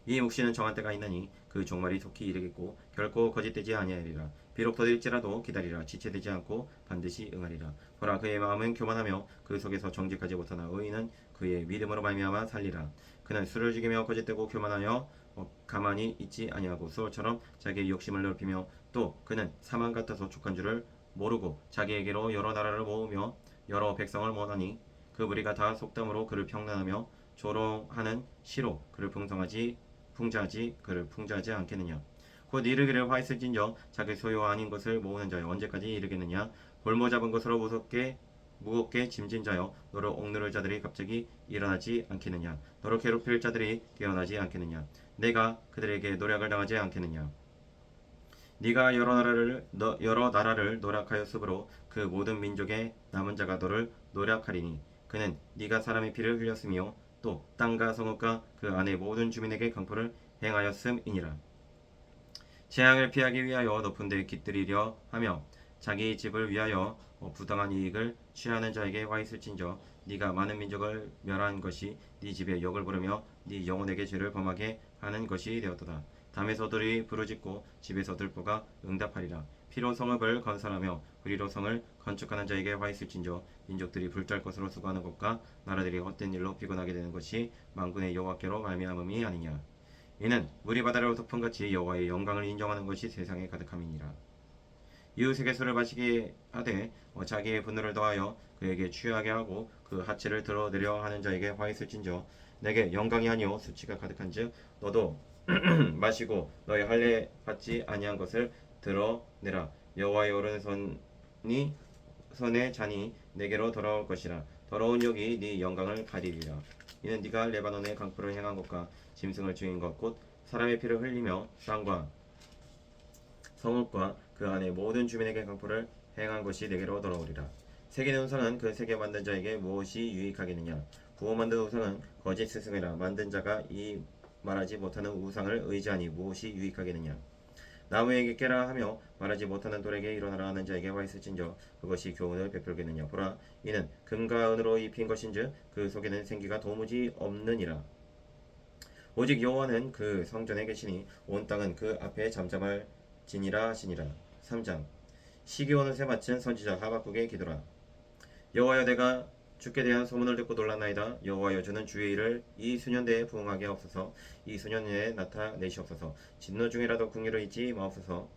이 묵시는 정한 때가 있나니 그 종말이 속히 이르겠고 결코 거짓되지 아니하리라. 비록 더딜지라도 기다리라. 지체되지 않고 반드시 응하리라. 보라 그의 마음은 교만하며 그 속에서 정직하지 못하나 의인은 그의 믿음으로 말미암아 살리라. 그는 술을 죽이며 거짓되고 교만하여 가만히 있지 아니하고 수월처럼 자기의 욕심을 넓히며 또 그는 사망 같아서 족한 줄을 모르고 자기에게로 여러 나라를 모으며 여러 백성을 모으나니 그 무리가 다 속담으로 그를 평난하며 조롱하는 시로 그를 풍자하지 않겠느냐. 곧 이르기를 화 있을진저 자기 소유 아닌 것을 모으는 자여 언제까지 이르겠느냐. 볼모 잡은 것으로 무겁게 짐진 자여 너를 억누를 자들이 갑자기 일어나지 않겠느냐. 너를 괴롭힐 자들이 깨어나지 않겠느냐. 내가 그들에게 노략을 당하지 않겠느냐. 네가 여러 나라를 노략하였으므로 그 모든 민족의 남은 자가 너를 노략하리니 그는 네가 사람의 피를 흘렸으며 또 땅과 성읍과 그 안의 모든 주민에게 강포를 행하였음이니라. 재앙을 피하기 위하여 높은 데 깃들이려 하며 자기 집을 위하여 부당한 이익을 취하는 자에게 화 있을진저 네가 많은 민족을 멸한 것이 네 집에 역을 부르며 네 영혼에게 죄를 범하게 하는 것이 되었도다. 담에 서들이 부르짖고 집에서 들보가 응답하리라. 피로 성읍을 건설하며 구리로 성을 건축하는 자에게 화 있을진저 민족들이 불탈 것으로 수고하는 것과 나라들이 헛된 일로 피곤하게 되는 것이 만군의 여호와께로 말미암음이 아니냐. 이는 물이 바다를 덮은 같이 여호와의 영광을 인정하는 것이 세상에 가득함이니라. 이웃에게 술을 마시게 하되 자기의 분노를 더하여 그에게 취하게 하고 그 하체를 드러내려 하는 자에게 화 있을진저 내게 영광이 아니요 수치가 가득한즉 너도 마시고 너의 할례 받지 아니한 것을 드러내라. 여호와의 오른손의 잔이 내게로 돌아올 것이라. 더러운 욕이 네 영광을 가리리라. 이는 네가 레바논의 강포를 행한 것과 짐승을 죽인 것 곧 사람의 피를 흘리며 땅과 성읍과 그 안의 모든 주민에게 강포를 행한 것이 내게로 돌아오리라. 새기는 우상은 그 새겨 만든 자에게 무엇이 유익하겠느냐. 부어 만든 우상은 거짓 스승이라. 만든 자가 이 말하지 못하는 우상을 의지하니 무엇이 유익하겠느냐. 나무에게 깨라 하며 말하지 못하는 돌에게 일어나라 하는 자에게 와 있을진저 그것이 교훈을 베풀겠느냐. 보라, 이는 금과 은으로 입힌 것인즉 그 속에는 생기가 도무지 없느니라. 오직 여호와는 그 성전에 계시니 온 땅은 그 앞에 잠잠할지니라 하시니라. 3장. 시기온을 새 마친 선지자 하박국의 기도라. 여호와여, 내가 주께 대한 소문을 듣고 놀랐나이다. 여호와여, 주는 주의 일을 이 수년대에 부응하게 하옵소서. 이 수년내에 나타내시옵소서. 진노 중이라도 궁리를 잊지 마옵소서.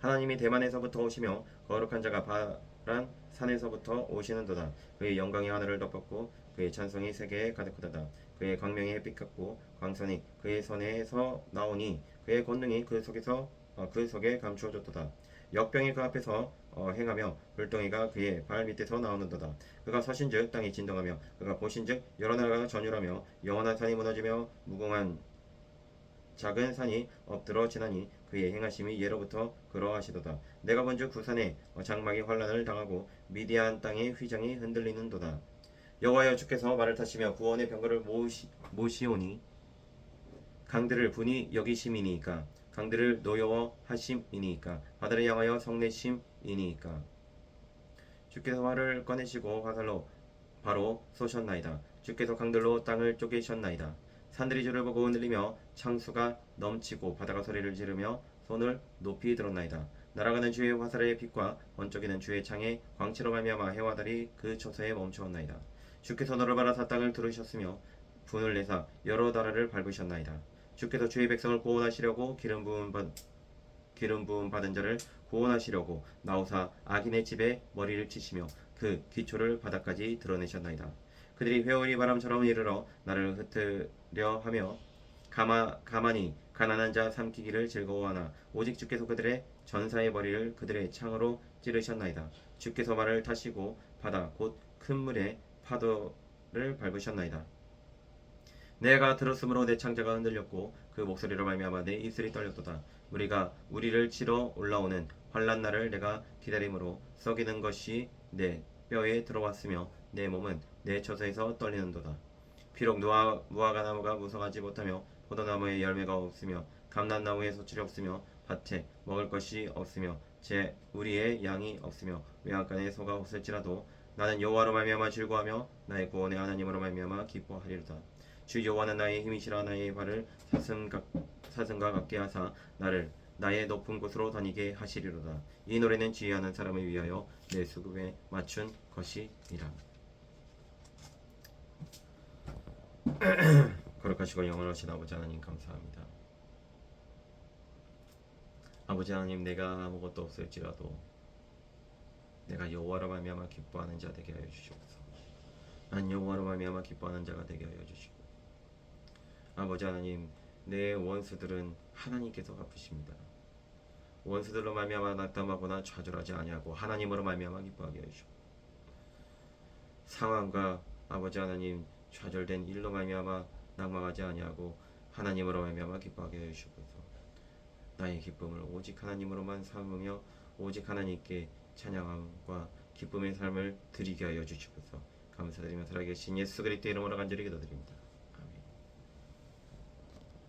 하나님이 대만에서부터 오시며 거룩한 자가 바란 산에서부터 오시는도다. 그의 영광이 하늘을 덮었고 그의 찬송이 세계에 가득하도다. 그의 광명이 햇빛 같고 광선이 그의 손에서 나오니 그의 권능이 그 속에 감추어졌도다. 역병이 그 앞에서 행하며 불덩이가 그의 발 밑에서 나오는도다. 그가 서신즉 땅이 진동하며 그가 보신즉 여러 나라가 전율하며 영원한 산이 무너지며 무궁한 작은 산이 엎드러 지나니 그의 행하심이 예로부터 그러하시도다. 내가 본즉 그 산에 장막이 환란을 당하고 미디안 땅의 휘장이 흔들리는도다. 여호와여, 주께서 말을 타시며 구원의 병거를 모시오니 강들을 분이 여기심이니이까. 강들을 노여워하심이니이까. 바다를 향하여 성내심이니이까. 주께서 활을 꺼내시고 화살로 바로 쏘셨나이다. 주께서 강들로 땅을 쪼개셨나이다. 산들이 주를 보고 흔들리며 창수가 넘치고 바다가 소리를 지르며 손을 높이 들었나이다. 날아가는 주의 화살의 빛과 번쩍이는 주의 창의 광채로 말미암아 해와 달이 그 처소에 멈추었나이다. 주께서 너를 바라사 땅을 들으셨으며 분을 내사 여러 나라를 밟으셨나이다. 주께서 주의 백성을 구원하시려고 기름 부음 받은 자를 구원하시려고 나오사 악인의 집에 머리를 치시며 그 기초를 바닥까지 드러내셨나이다. 그들이 회오리 바람처럼 이르러 나를 흩으려 하며 가만히 가난한 자 삼키기를 즐거워하나 오직 주께서 그들의 전사의 머리를 그들의 창으로 찌르셨나이다. 주께서 말을 타시고 바다 곧 큰 물의 파도를 밟으셨나이다. 내가 들었으므로 내 창자가 흔들렸고 그 목소리로 말미암아 내 입술이 떨렸도다. 우리를 치러 올라오는 환난 날을 내가 기다림으로 썩이는 것이 내 뼈에 들어왔으며 내 몸은 내 처소에서 떨리는도다. 비록 무화과 나무가 무성하지 못하며 포도나무에 열매가 없으며 감람나무에 소출이 없으며 밭에 먹을 것이 없으며 우리의 양이 없으며 외양간에 소가 없을지라도 나는 여호와로 말미암아 즐거워하며 나의 구원의 하나님으로 말미암아 기뻐하리로다. 주 여호와는 나의 힘이시라. 나의 발을 사슴과 같게 하사 나의 높은 곳으로 다니게 하시리로다. 이 노래는 지혜하는 사람을 위하여 내 수급에 맞춘 것이니라. 거룩하시고 영원하신 아버지 하나님, 감사합니다. 아버지 하나님, 내가 아무것도 없을지라도 내가 여호와로 말미암아 기뻐하는 자 되게 하여 주시옵소서. 난 여호와로 말미암아 기뻐하는 자가 되게 하여 주시고, 아버지 하나님, 내 원수들은 하나님께서 갚으십니다. 원수들로 말미암아 낙담하거나 좌절하지 아니하고 하나님으로 말미암아 기뻐하게 하시고, 상황과 아버지 하나님 좌절된 일로 말미암아 낙망하지 아니하고 하나님으로 말미암아 기뻐하게 하여 주시옵소서. 나의 기쁨을 오직 하나님으로만 삼으며 오직 하나님께 찬양함과 기쁨의 삶을 드리게 하여 주시옵소서. 감사드리며 살아계신 예수 그리스도의 이름으로 간절히 기도드립니다.